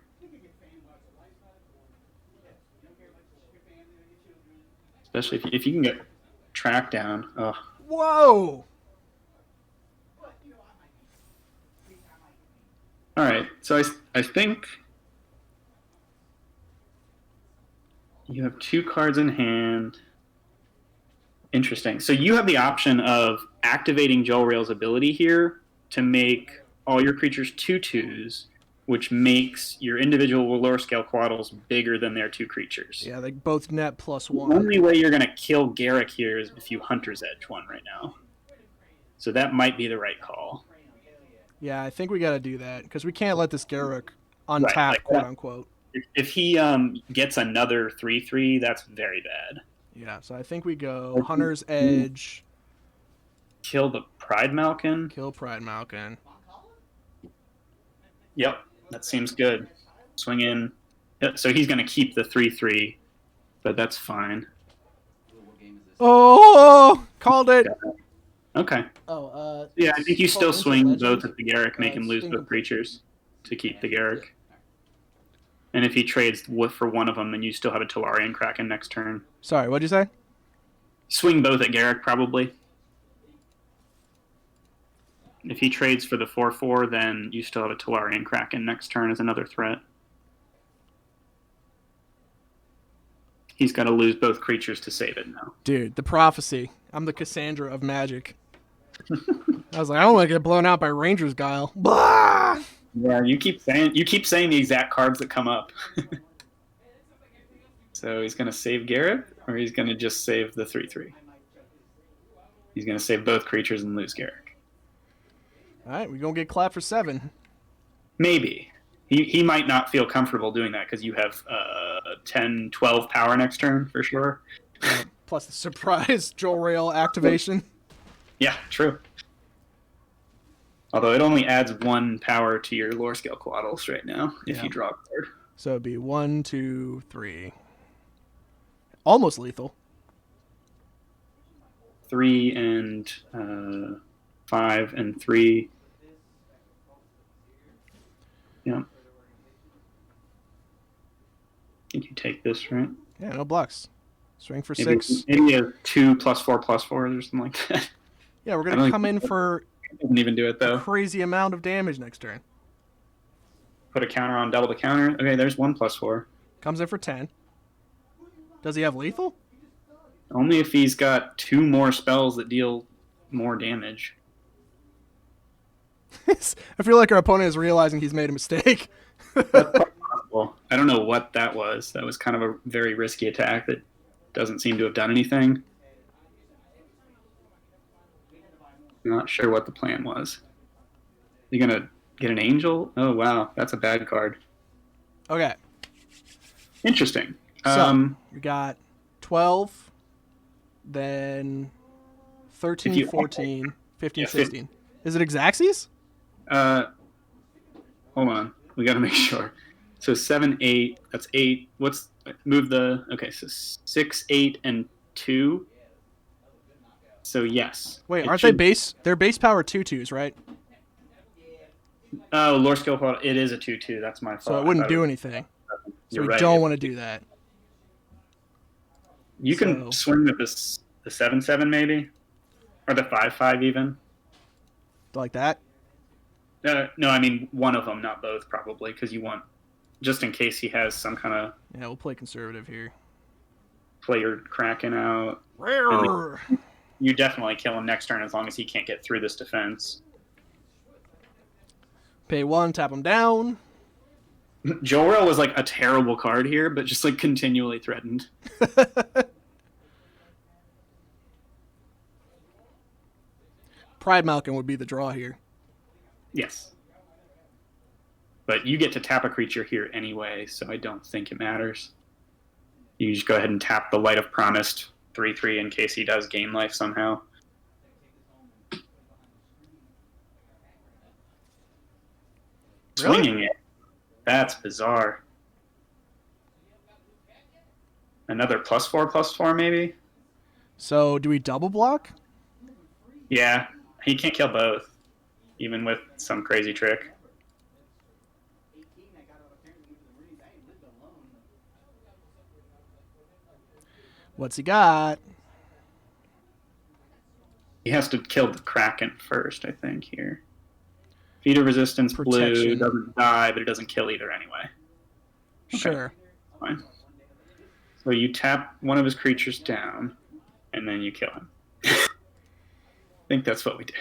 Especially if you can get track down. Oh. Whoa! All right, so I think you have 2 cards in hand. Interesting. So you have the option of activating Jolrail's ability here to make all your creatures 2/2s, which makes your individual lower scale Coatls bigger than their 2 creatures. Yeah, they both net +1. The only way you're going to kill Garruk here is if you Hunter's Edge one right now. So that might be the right call. Yeah, I think we got to do that because we can't let this Garruk untap, like quote that. unquote. If he gets another 3/3, that's very bad. Yeah, so I think we go Hunter's Edge, Kill the Pride Malkin. kill Pride Malkin. Yep, that seems good. Swing in. Yep, so he's going to keep the 3/3, but that's fine. What game is this? Oh, called it. Okay. Oh, Yeah, I think you still Ancient swing Legends. both at the Garruk, make him it's lose both incomplete. creatures to keep the Garruk. And if he trades for one of them, then you still have a Tolarian Kraken next turn. Sorry, what'd you say? Swing both at Garruk, probably. If he trades for the 4/4, then you still have a Tolarian Kraken next turn as another threat. He's got to lose both creatures to save it now. Dude, the prophecy. I'm the Cassandra of Magic. I was like, I don't want to get blown out by Ranger's Guile. Blah! Yeah, you keep saying the exact cards that come up. So he's gonna save Garruk, or he's gonna just save the 3/3. He's gonna save both creatures and lose Garruk. All right, we're going to get clapped for 7. Maybe he might not feel comfortable doing that because you have 10, 12 power next turn for sure. Plus the surprise Jolrail activation. Yeah, true. Although it only adds 1 power to your lower scale Coatls right now if Yeah. you draw a card. So it'd be 1, 2, 3. Almost lethal. 3 and 5 and 3. Yeah. I think you take this, right? Yeah, no blocks. Swing for Maybe, 6. maybe a 2 +4/+4 or something like that. Yeah, we're I going don't to come in for Doesn't even do it a though. crazy amount of damage next turn. Put a counter on double the counter. Okay, there's 1 +4. Comes in for 10. Does he have lethal? Only if he's got 2 more spells that deal more damage. I feel like our opponent is realizing he's made a mistake. That's quite possible. I don't know what that was. That was kind of a very risky attack that doesn't seem to have done anything. I'm not sure what the plan was. You gonna get an angel? Oh wow, that's a bad card. Okay. Interesting. So we got 12, then 13, 14, 15, 16. Is it Exacxes? Hold on. We got to make sure. So 7, 8. That's 8. What's move the? Okay, so 6, 8, and 2. So yes. Wait, aren't they base? They're base power 2/2s, right? Oh, lore skill point. It is a 2/2. That's my fault. So it wouldn't do anything. So we don't want to do that. You can swing with this the 7/7 maybe, or the 5/5 even. Like that? No, I mean one of them, not both, probably, because you want just in case he has some kind of. Yeah, we'll play conservative here. Player Kraken out. You definitely kill him next turn as long as he can't get through this defense. Pay 1, tap him down. Jorel was like a terrible card here, but just like continually threatened. Pride Malkin would be the draw here. Yes. But you get to tap a creature here anyway, so I don't think it matters. You just go ahead and tap the Light of Promised 3/3 in case he does gain life somehow. Really? Swinging it. That's bizarre. Another +4/+4 maybe? So do we double block? Yeah, he can't kill both, even with some crazy trick. What's he got? He has to kill the Kraken first, I think, here. Feeder resistance blue Protection. doesn't die, but it doesn't kill either anyway. Okay. Sure. Fine. So you tap one of his creatures down, and then you kill him. I think that's what we do.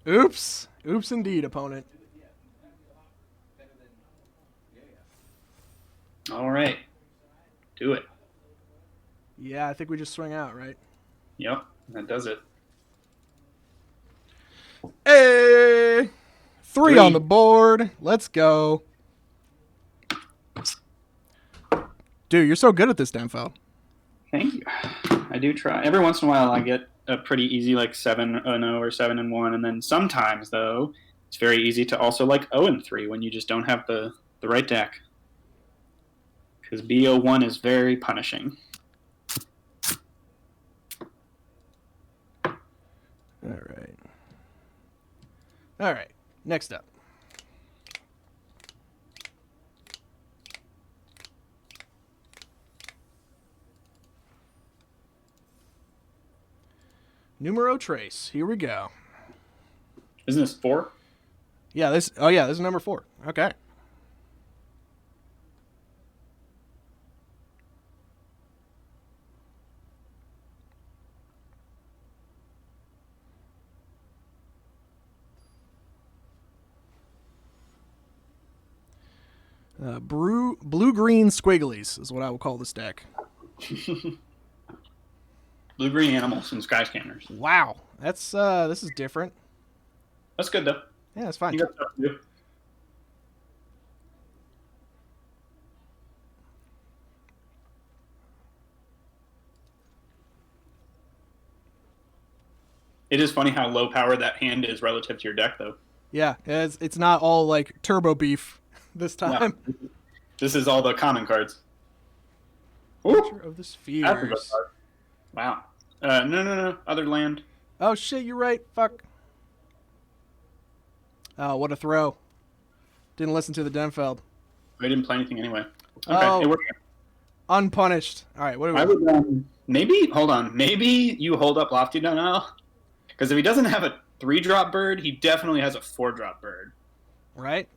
Oops. Oops indeed, opponent. All right. Do it. Yeah, I think we just swing out, right? Yep, that does it. Hey! 3 on the board. Let's go. Dude, you're so good at this, Denfeld. Thank you. I do try. Every once in a while, I get a pretty easy like 7-0 or 7-1, and then sometimes though, it's very easy to also like 0-3 when you just don't have the right deck. Because BO1 is very punishing. All right. Next up. Numero Trace. Here we go. Isn't this 4? Yeah, this. Oh yeah, this is number 4. Okay. Blue-green squigglies is what I will call this deck. Blue-green animals and sky scanners. Wow, that's this is different. That's good though. Yeah, that's fine. You got stuff to do. It is funny how low power that hand is relative to your deck, though. Yeah, it's not all like turbo beef this time. No. This is all the common cards. Picture of the Spheres. That's a good card. Wow. No. Other land. Oh shit, you're right. Fuck. Oh, what a throw. Didn't listen to the Denfeld. I didn't play anything anyway. Okay, Oh. it worked. Unpunished. All right, what do we I would maybe hold on. Maybe you hold up Lofty Denial, because if he doesn't have a 3-drop bird, he definitely has a 4-drop bird. Right?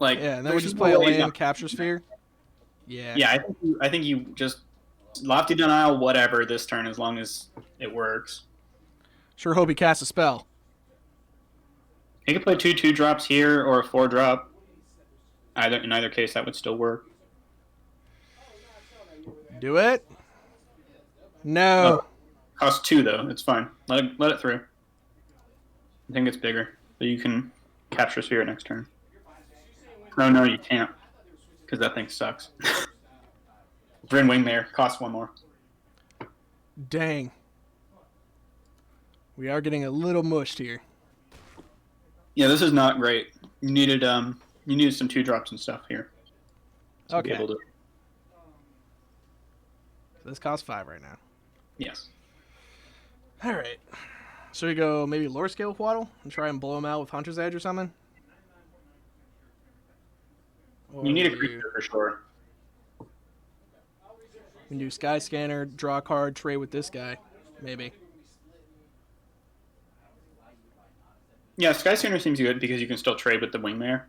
Like Yeah, and then we there's just no play a way land capture sphere. Yeah. Yeah, I think you just Lofty Denial, whatever this turn, as long as it works. Sure hope he casts a spell. He could play 2/2 drops here or a 4-drop. In either case, that would still work. Do it. No. Oh, costs 2 though. It's fine. Let it through. I think it's bigger, so you can capture sphere next turn. No, you can't, because that thing sucks. Bryn Wing there costs 1 more. Dang. We are getting a little mushed here. Yeah, this is not great. You needed some 2-drops and stuff here. To be Okay. able to... This costs 5 right now. Yes. All right. So we go maybe lower scale with Waddle and try and blow him out with Hunter's Edge or something? Or You need a creature for sure. We can do Sky Scanner, draw a card, trade with this guy. Maybe. Yeah, Skyscanner seems good because you can still trade with the Wingmare.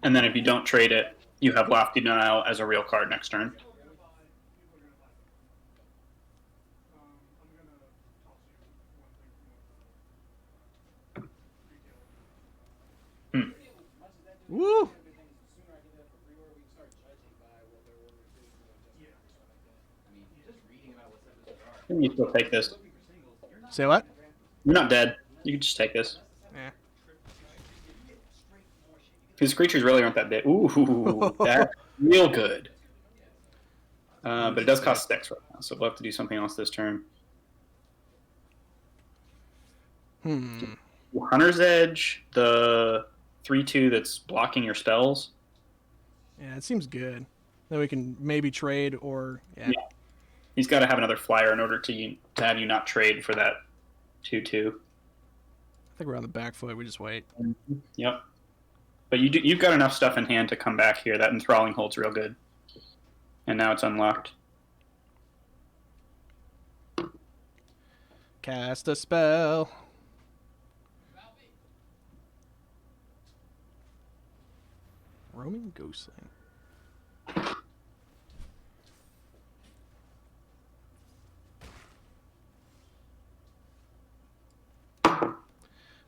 And then if you don't trade it, you have Lofty Denial as a real card next turn. Woo! You still take this. Say what? You're not dead. You can just take this. Yeah. Because creatures really aren't that big. Ooh, that's real good. But it does cost 6 right now, so we'll have to do something else this turn. Hunter's Edge, the 3/2 that's blocking your spells. Yeah, it seems good. Then we can maybe trade or... Yeah. He's got to have another flyer in order to have you not trade for that 2/2. I think we're on the back foot. We just wait. Yep. But you've got enough stuff in hand to come back here. That Enthralling Hold's real good. And now it's unlocked. Cast a spell. Roaming Ghostling.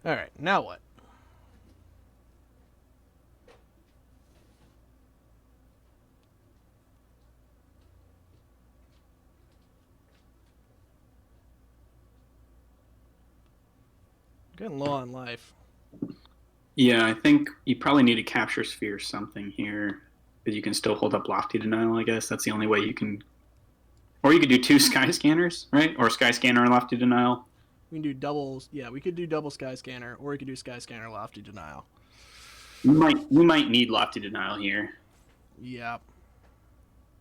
All right, now what? Getting low on life. Yeah, I think you probably need to capture sphere something here. Because you can still hold up Lofty Denial, I guess. That's the only way you can... Or you could do 2 Sky Scanners, right? Or Sky Scanner and Lofty Denial. We can do doubles. Yeah, we could do double Sky Scanner, or we could do Sky Scanner Lofty Denial. We might need Lofty Denial here. Yep.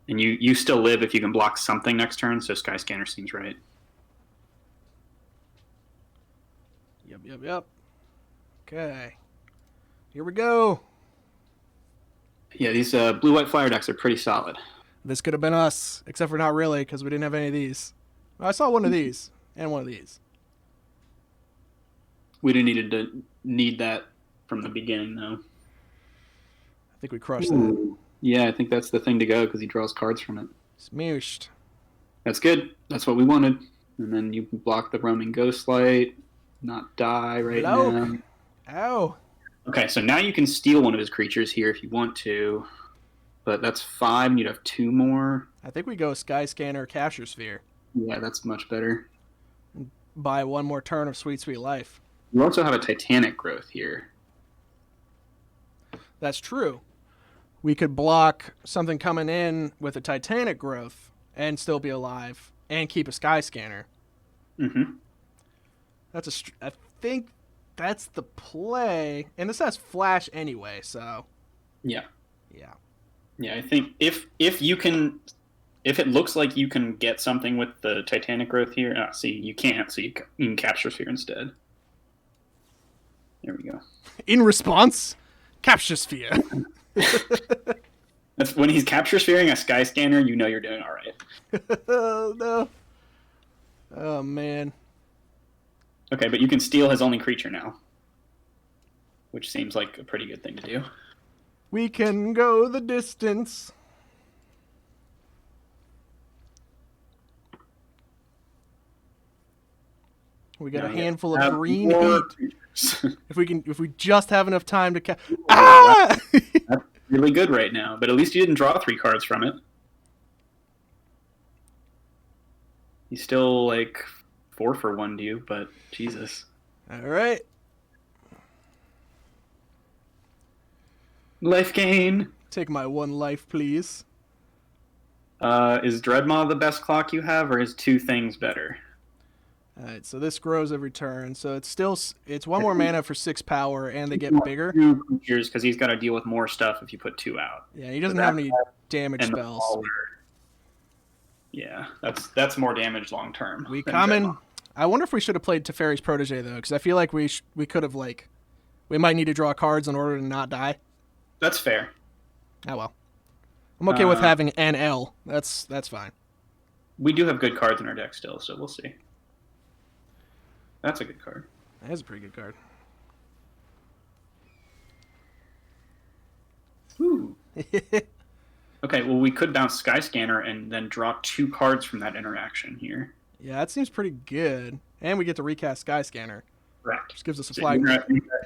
And you still live if you can block something next turn, so Sky Scanner seems right. Yep. Okay. Here we go. Yeah, these blue-white flyer decks are pretty solid. This could have been us, except for not really, because we didn't have any of these. I saw one of these, and one of these. We didn't need that from the beginning, though. I think we crushed that. Yeah, I think that's the thing to go, because he draws cards from it. Smooshed. That's good. That's what we wanted. And then you block the Roaming Ghostlight, not die right now. Ow. Okay, so now you can steal one of his creatures here if you want to. But that's 5, and you'd have 2 more. I think we go Sky Scanner Capture Sphere. Yeah, that's much better. Buy one more turn of Sweet Sweet Life. You also have a Titanic Growth here. That's true. We could block something coming in with a Titanic Growth and still be alive and keep a Sky Scanner. Mm-hmm. I think that's the play. And this has Flash anyway, so... Yeah. Yeah. Yeah, I think if it looks like you can get something with the Titanic Growth here, see, you can't, so you can Capture Sphere instead. There we go. In response, Capture Sphere. That's when he's Capture Sphering a Sky Scanner, you know you're doing all right. Oh, no. Oh, man. Okay, but you can steal his only creature now, which seems like a pretty good thing to do. We can go the distance. We got Now a you handful of have green more heat. creatures. If we just have enough time to Wow. ah! That's really good right now, but at least you didn't draw 3 cards from it. He's still like 4 for 1 to you, but Jesus. All right. Life gain. Take my 1 life, please. Is Dreadmaw the best clock you have, or is 2 things better? All right, so this grows every turn. So it's 1 more mana for 6 power, and they get bigger. 2 creatures because he's got to deal with more stuff if you put 2 out. Yeah, he doesn't have any damage spells. Yeah, that's more damage long term. We common. I wonder if we should have played Teferi's Protege though, because I feel like we could have we might need to draw cards in order to not die. That's fair. Oh well. I'm okay with having an L. That's fine. We do have good cards in our deck still, so we'll see. That's a good card. That is a pretty good card. Ooh. Okay, well, we could bounce Skyscanner and then draw 2 cards from that interaction here. Yeah, that seems pretty good. And we get to recast Skyscanner. Correct. Which gives us a So flag.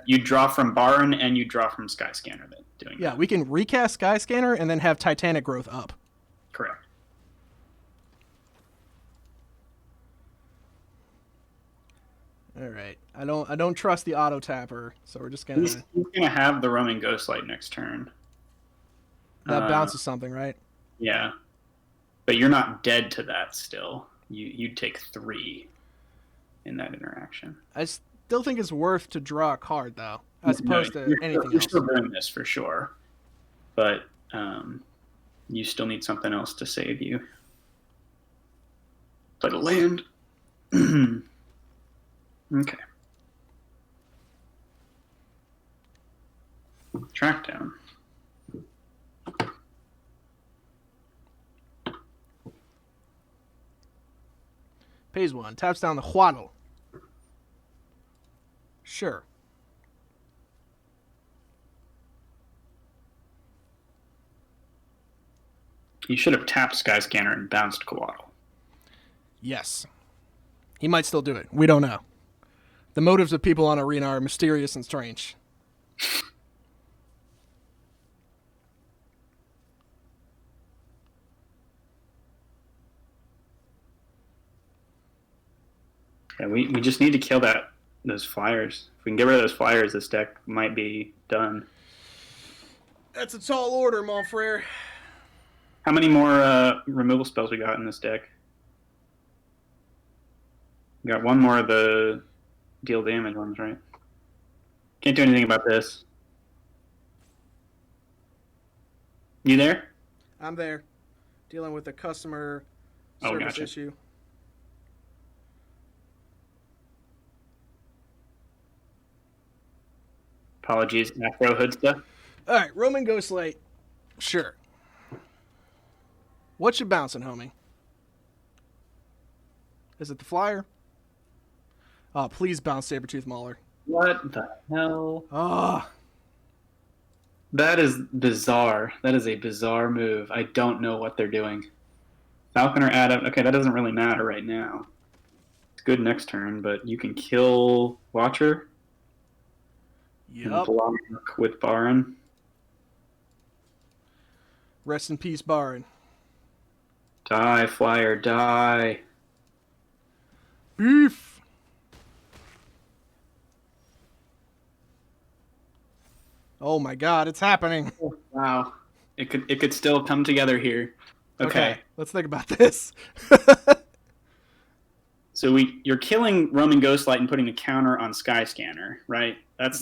you draw from Baron and you draw from Skyscanner. Yeah, we can recast Skyscanner and then have Titanic Growth up. Correct. All right. I don't trust the auto tapper, so we're just gonna. He's gonna have the Roaming Ghostlight next turn. That bounces something, right? Yeah, but you're not dead to that still. You'd take 3 in that interaction. I still think it's worth to draw a card though, as opposed to anything You're else. still doing this for sure, but you still need something else to save you. Play the land. Okay. Track down. Pays 1, taps down the Huatl. Sure. You should have tapped Skyscanner and bounced Coatl. Yes. He might still do it. We don't know. The motives of people on Arena are mysterious and strange. Yeah, we just need to kill those flyers. If we can get rid of those flyers, this deck might be done. That's a tall order, mon frere. How many more removal spells we got in this deck? We got 1 more of the deal damage ones, right? Can't do anything about this. You there? I'm there. Dealing with a customer service Gotcha. issue. Apologies, Macro Hood stuff. All right, Roman Ghostlight. Sure. What's you bouncing, homie? Is it the flyer? Oh, please bounce Sabertooth Mauler. What the hell? Ah. That is bizarre. That is a bizarre move. I don't know what they're doing. Falcon or Adam. Okay, that doesn't really matter right now. It's good next turn, but you can kill Watcher. Yep. And block with Baron. Rest in peace, Baron. Die, Flyer, die. Beef. Oh my God, it's happening. Wow. It could still come together here. Okay. Let's think about this. So you're killing Roman Ghostlight and putting a counter on Skyscanner, right? That's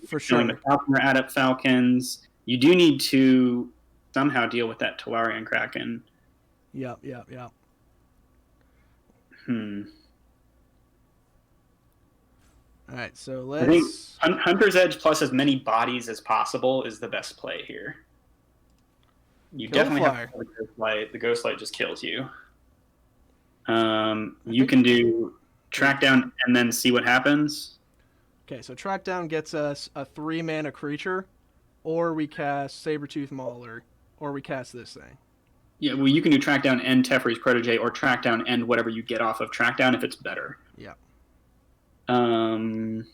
for sure. The Falcon or Adept Falcons. You do need to somehow deal with that Tolarian Kraken. Yep. All right, so let's. I think Hunter's Edge plus as many bodies as possible is the best play here. You Kill definitely Flyer. have to kill the Ghostlight. The Ghostlight just kills you. You can do track down and then see what happens. Okay, so track down gets us a 3-mana creature, or we cast Sabertooth Mauler, or we cast this thing. Yeah, well, you can do track down and Teferi's Protege, or track down and whatever you get off of track down if it's better. Yeah. Um,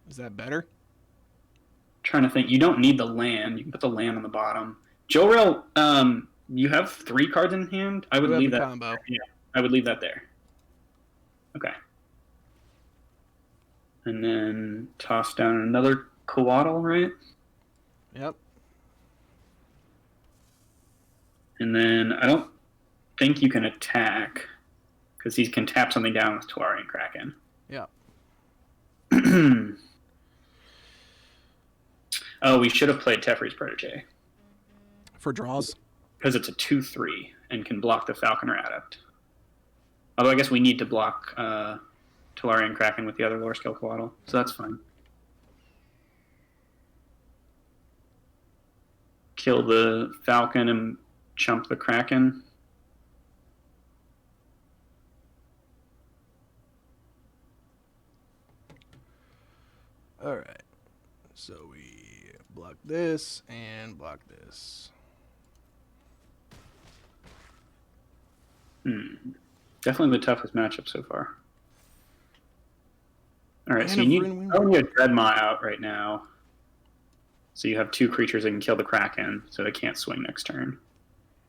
Is that better? Trying to think. You don't need the land. You can put the land on the bottom. Joe Rail, you have 3 cards in hand. I would We have leave the that. combo. Yeah, I would leave that there. Okay. And then toss down another Coatl, right? Yep. And then I don't think you can attack because he can tap something down with Tawari Kraken. Yep. Oh, we should have played Teferi's Protege. For draws? Because it's a 2/3 and can block the Falconer Adept. Although I guess we need to block Tawari Kraken with the other lower skill Coatl, so that's fine. Kill the Falcon and chump the Kraken. All right. So we block this and block this. Definitely the toughest matchup so far. All right, so you need a Dreadmaw out right now. So you have 2 creatures that can kill the Kraken, so they can't swing next turn.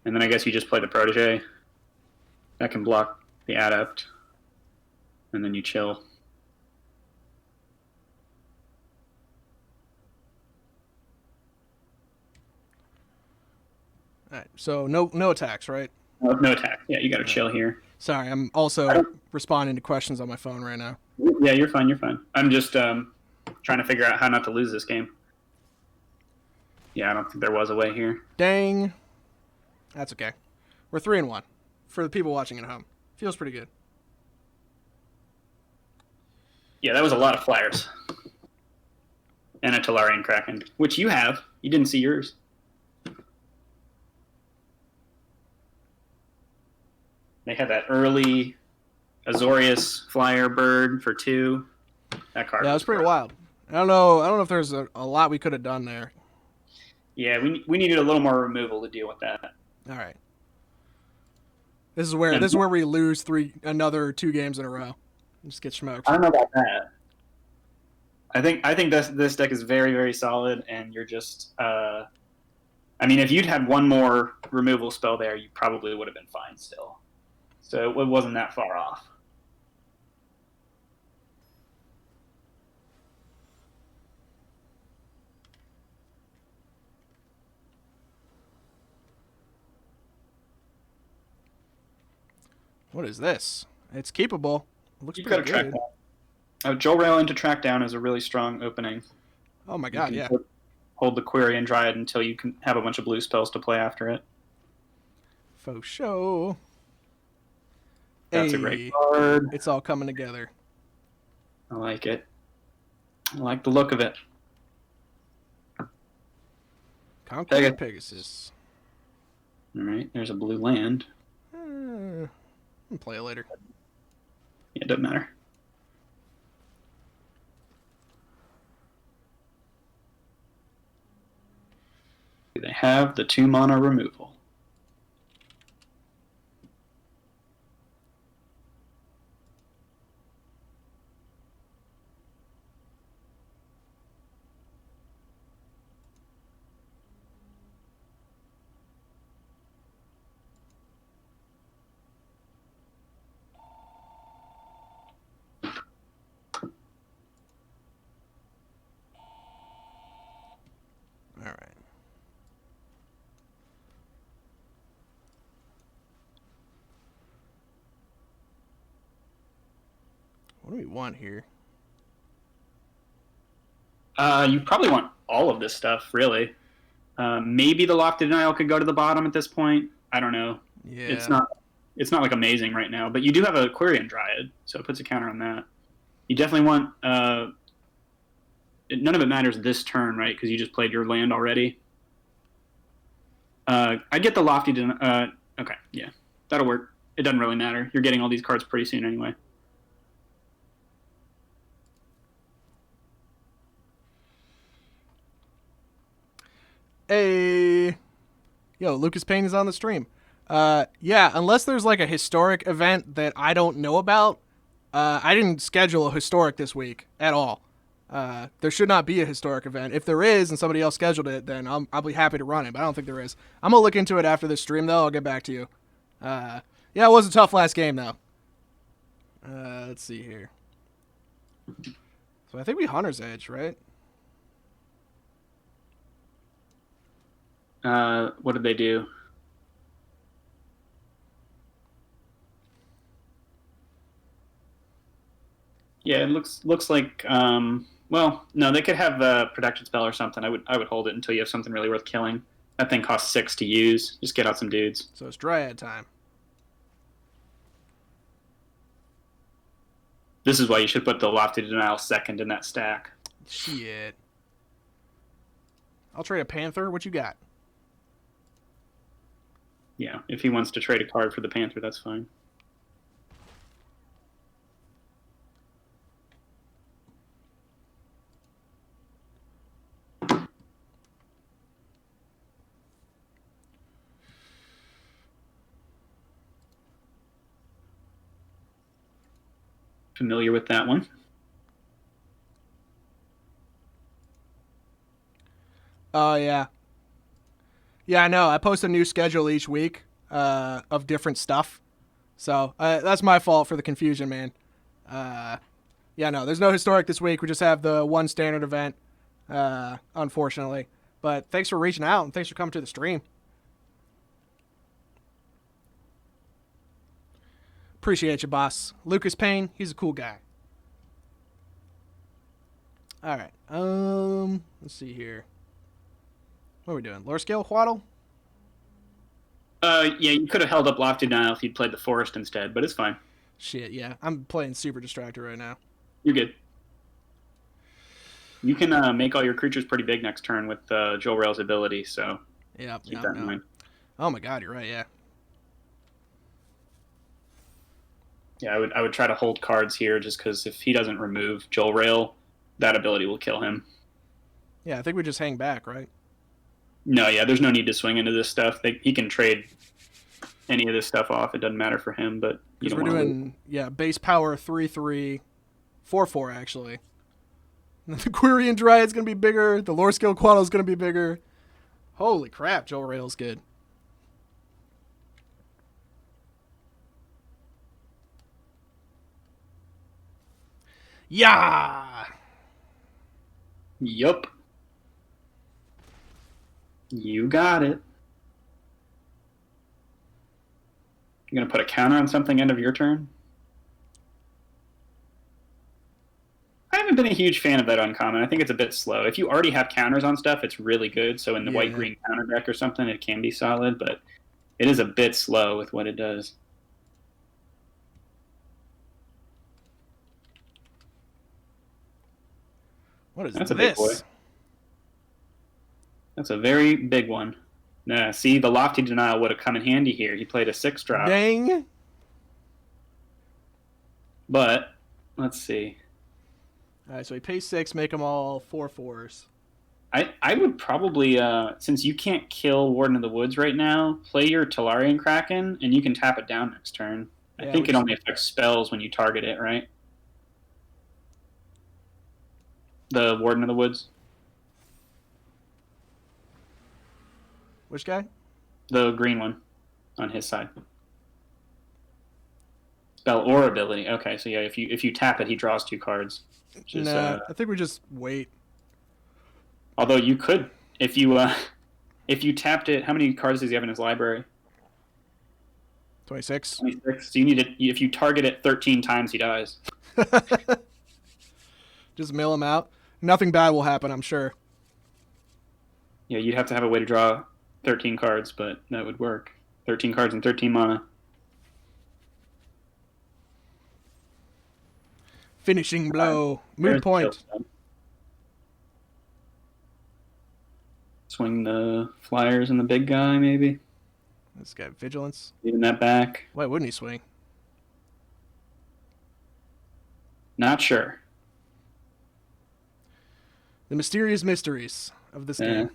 And then I guess you just play the Protege. That can block the Adept. And then you chill. All right. So no attacks, right? No attack. Yeah, you got to chill here. Sorry, I'm also responding to questions on my phone right now. Yeah, you're fine. You're fine. I'm just trying to figure out how not to lose this game. Yeah, I don't think there was a way here. Dang. That's okay. We're 3-1 for the people watching at home. Feels pretty good. Yeah, that was a lot of flyers. And a Talarian Kraken, which you have. You didn't see yours. They had that early Azorius flyer bird for 2. That card. Yeah, it was pretty wild. I don't know if there's a lot we could have done there. Yeah, we needed a little more removal to deal with that. All right. This is where we lose another 2 games in a row. Just get smoked. I don't know about that. I think this deck is very, very solid, and you're just. I mean, if you'd had one more removal spell there, you probably would have been fine still. So it wasn't that far off. What is this? It's keepable. It looks You've pretty got to track good. down. Joel Rail into track down is a really strong opening. Oh my god, yeah. Hold the Query and Dryad until you can have a bunch of blue spells to play after it. Faux show. That's a great card. It's all coming together. I like it. I like the look of it. Conquest Pegasus. All right, there's a blue land. I'll play it later. Yeah, it doesn't matter. They have the 2 mana removal. All right. What do we want here? You probably want all of this stuff, really. Maybe the Lofted Denial could go to the bottom at this point. I don't know. Yeah. It's not like amazing right now, but you do have a Quirion Dryad, so it puts a counter on that. You definitely want. None of it matters this turn, right? Because you just played your land already. I'd get the Lofty. Okay, yeah, that'll work. It doesn't really matter. You're getting all these cards pretty soon anyway. Hey, yo, Lucas Payne is on the stream. Yeah, unless there's like a historic event that I don't know about. I didn't schedule a historic this week at all. There should not be a historic event. If there is and somebody else scheduled it, then I'll be happy to run it, but I don't think there is. I'm going to look into it after this stream, though. I'll get back to you. Yeah, it was a tough last game, though. Let's see here. So I think we Hunter's Edge, right? What did they do? Yeah, it looks like well, no, they could have a protection spell or something. I would hold it until you have something really worth killing. That thing costs 6 to use. Just get out some dudes. So it's Dryad time. This is why you should put the Lofty Denial second in that stack. Shit. I'll trade a Panther. What you got? Yeah, if he wants to trade a card for the Panther, that's fine. Familiar with that one. Oh, yeah. Yeah, I know. I post a new schedule each week of different stuff. So that's my fault for the confusion, man. Yeah, no, there's no historic this week. We just have the one standard event, unfortunately. But thanks for reaching out and thanks for coming to the stream. Appreciate you, boss. Lucas Payne, he's a cool guy. All right. Let's see here. What are we doing? Lore scale Huaddle? Yeah, you could have held up Lofty Denial if you'd played the Forest instead, but it's fine. Shit, yeah. I'm playing Super Distractor right now. You're good. You can make all your creatures pretty big next turn with Joel Rail's ability, so keep that in mind. Oh my god, you're right, yeah. Yeah, I would try to hold cards here just because if he doesn't remove Joel Rail, that ability will kill him. Yeah, I think we just hang back, right? No, yeah, there's no need to swing into this stuff. He can trade any of this stuff off. It doesn't matter for him, but you because we're doing base power 3/3, 4/4 actually. The Quirion Dryad's gonna be bigger. The Lore Skill Quaddle's gonna be bigger. Holy crap, Joel Rail's good. Yeah. Yup. You got it. You're going to put a counter on something end of your turn? I haven't been a huge fan of that uncommon. I think it's a bit slow. If you already have counters on stuff, it's really good. So in the white-green counter deck or something, it can be solid, but it is a bit slow with what it does. What is That's this? a big boy. That's a very big one. Nah, see, the Lofty Denial would have come in handy here. He played a 6-drop. Dang. But, let's see. All right, so he pays 6, make them all 4/4s. I would probably, since you can't kill Warden of the Woods right now, play your Talarian Kraken, and you can tap it down next turn. I think it only affects spells when you target it, right? The Warden of the Woods. Which guy? The green one on his side. Spell or ability. Okay, so yeah, if you tap it, he draws 2 cards. Is, I think we just wait. Although you could, if you tapped it, how many cards does he have in his library? 26. 26. So you need it. If you target it 13 times, he dies. Just mill him out. Nothing bad will happen, I'm sure. Yeah, you'd have to have a way to draw 13 cards, but that would work. 13 cards and 13 mana. Finishing blow. Mood point. Swing the flyers and the big guy, maybe. This guy, Vigilance. Leaving that back. Why wouldn't he swing? Not sure. The mysterious mysteries of this game.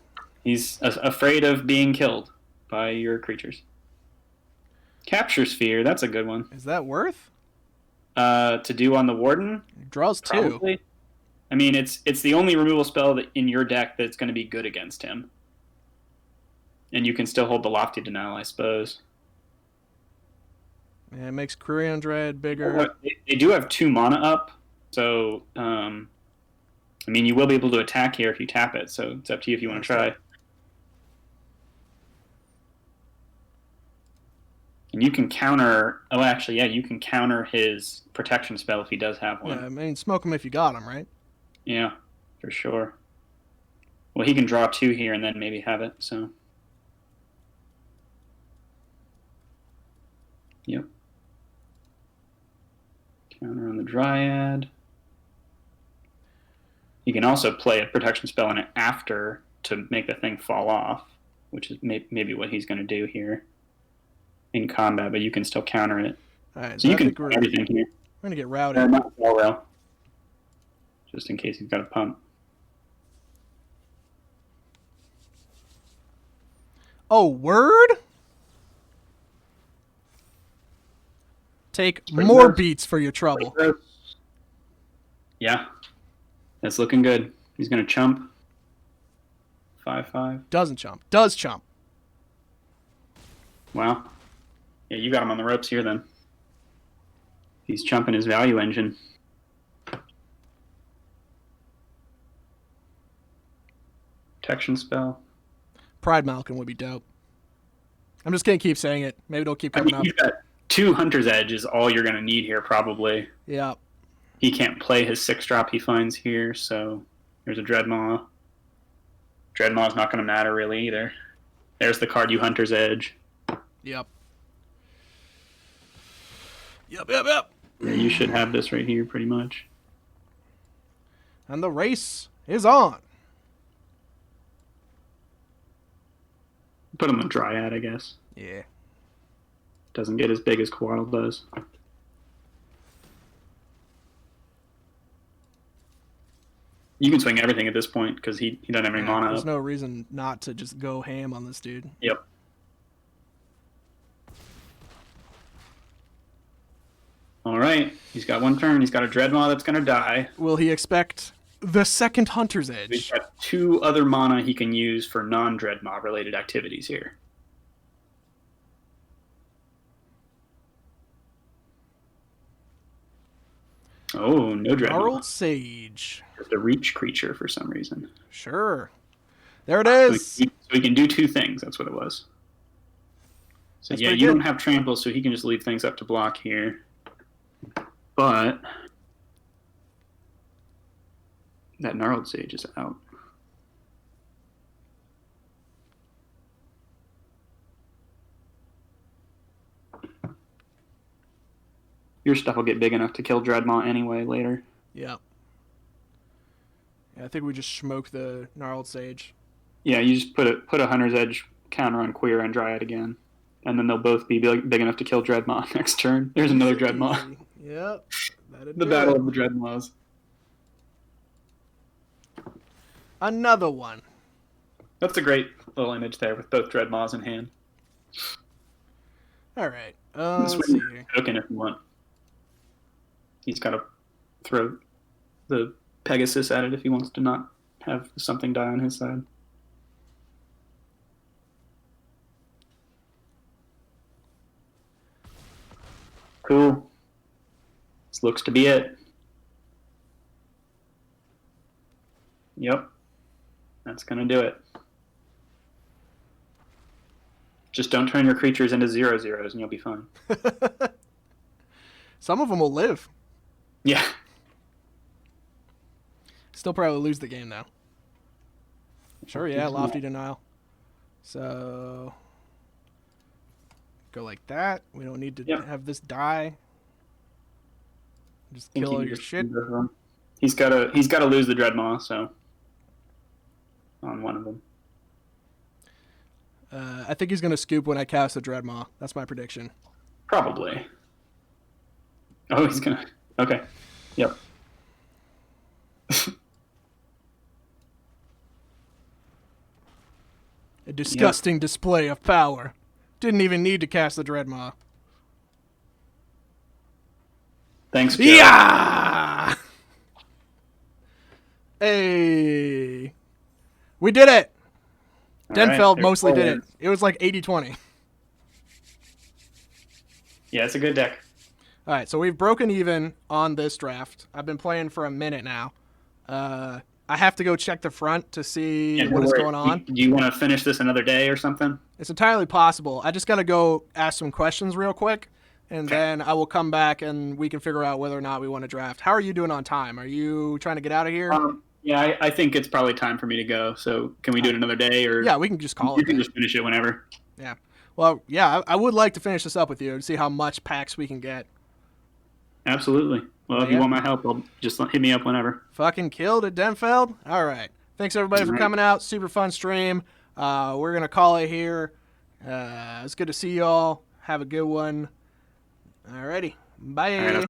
He's afraid of being killed by your creatures. Capture Sphere, that's a good one. Is that worth? To do on the Warden? It draws 2. Probably. I mean, it's the only removal spell that in your deck that's going to be good against him. And you can still hold the Lofty Denial, I suppose. Yeah, it makes Quirion Dread bigger. They do have 2 mana up, so I mean, you will be able to attack here if you tap it. So it's up to you if you want to try. And you can counter. Oh, actually, yeah, you can counter his protection spell if he does have one. Yeah, I mean, smoke him if you got him, right? Yeah, for sure. Well, he can draw 2 here and then maybe have it. So. Yep. Counter on the Dryad. You can also play a protection spell on it after to make the thing fall off, which is maybe what he's going to do here in combat, but you can still counter it. All right, so you can do everything here. We're going to get routed. Not well, just in case he's got a pump. Oh, word? Take more beats for your trouble. Yeah. That's looking good. He's going to chump. 5/5. Doesn't chump. Does chump. Wow. Yeah, you got him on the ropes here then. He's chumping his value engine. Protection spell. Pride Malkin would be dope. I'm just going to keep saying it. Maybe it'll keep coming up. You've got 2 Hunter's Edge is all you're going to need here, probably. Yeah. He can't play his 6-drop he finds here, so there's a Dreadmaw. Dreadmaw's not going to matter really either. There's the card you Hunter's Edge. Yep. Yep. Yeah, you should have this right here pretty much. And the race is on. Put him on Dryad, I guess. Yeah. Doesn't get as big as Coatl does. You can swing everything at this point because he doesn't have any mana There's up. no reason not to just go ham on this dude. Yep. All right. He's got 1 turn. He's got a Dreadmaw that's going to die. Will he expect the second Hunter's He's Edge? got 2 other mana he can use for non-Dreadmaw related activities here. Oh, no Dreadmaw. Gnarled Sage. Just a reach creature for some reason. Sure. There it is. So he can do 2 things. That's what it was. So That's yeah, pretty you good. don't have trample, so he can just leave things up to block here. But that Gnarled Sage is out. Your stuff will get big enough to kill Dreadmaw anyway later. Yeah. I think we just smoke the Gnarled Sage. Yeah, you just put a Hunter's Edge counter on Queer and Dryad again. And then they'll both be big enough to kill Dreadmaw next turn. There's another Dreadmaw. Yep. The Battle of the Dreadmaws. Another one. That's a great little image there with both Dreadmaws in hand. All right. Let's Let's see swing here. token if you want. He's got to throw the Pegasus at it if he wants to not have something die on his side. Cool. This looks to be it. Yep. That's going to do it. Just don't turn your creatures into 0/0s and you'll be fine. Some of them will live. Yeah. Still probably lose the game, though. Sure, yeah, Lofty Denial. So, go like that. We don't need to have this die. Just kill all your shit. He's got to lose the Dreadmaw, so on one of them. I think he's going to scoop when I cast the Dreadmaw. That's my prediction. Probably. Oh, he's going to... Okay. Yep. A disgusting display of power. Didn't even need to cast the Dreadmaw. Thanks, Joe. Yeah! Hey. We did it! All right, Denfeld there mostly it did is. it. It was like 80-20. Yeah, it's a good deck. All right, so we've broken even on this draft. I've been playing for a minute now. I have to go check the front to see Yeah, no what is worries. going on. Do you want to finish this another day or something? It's entirely possible. I just got to go ask some questions real quick, and Okay. then I will come back and we can figure out whether or not we want to draft. How are you doing on time? Are you trying to get out of here? Yeah, I think it's probably time for me to go. So can we do it another day, or Yeah, we can just call you it can then. just finish it whenever? Yeah. Well, yeah, I would like to finish this up with you and see how much packs we can get. Absolutely. Well, if you Yeah. want my help, I'll just hit me up whenever. Fucking killed it, Denfeld. All right. Thanks, everybody, for All right. coming out. Super fun stream. We're going to call it here. It's good to see y'all. Have a good one. All righty. Bye. All right,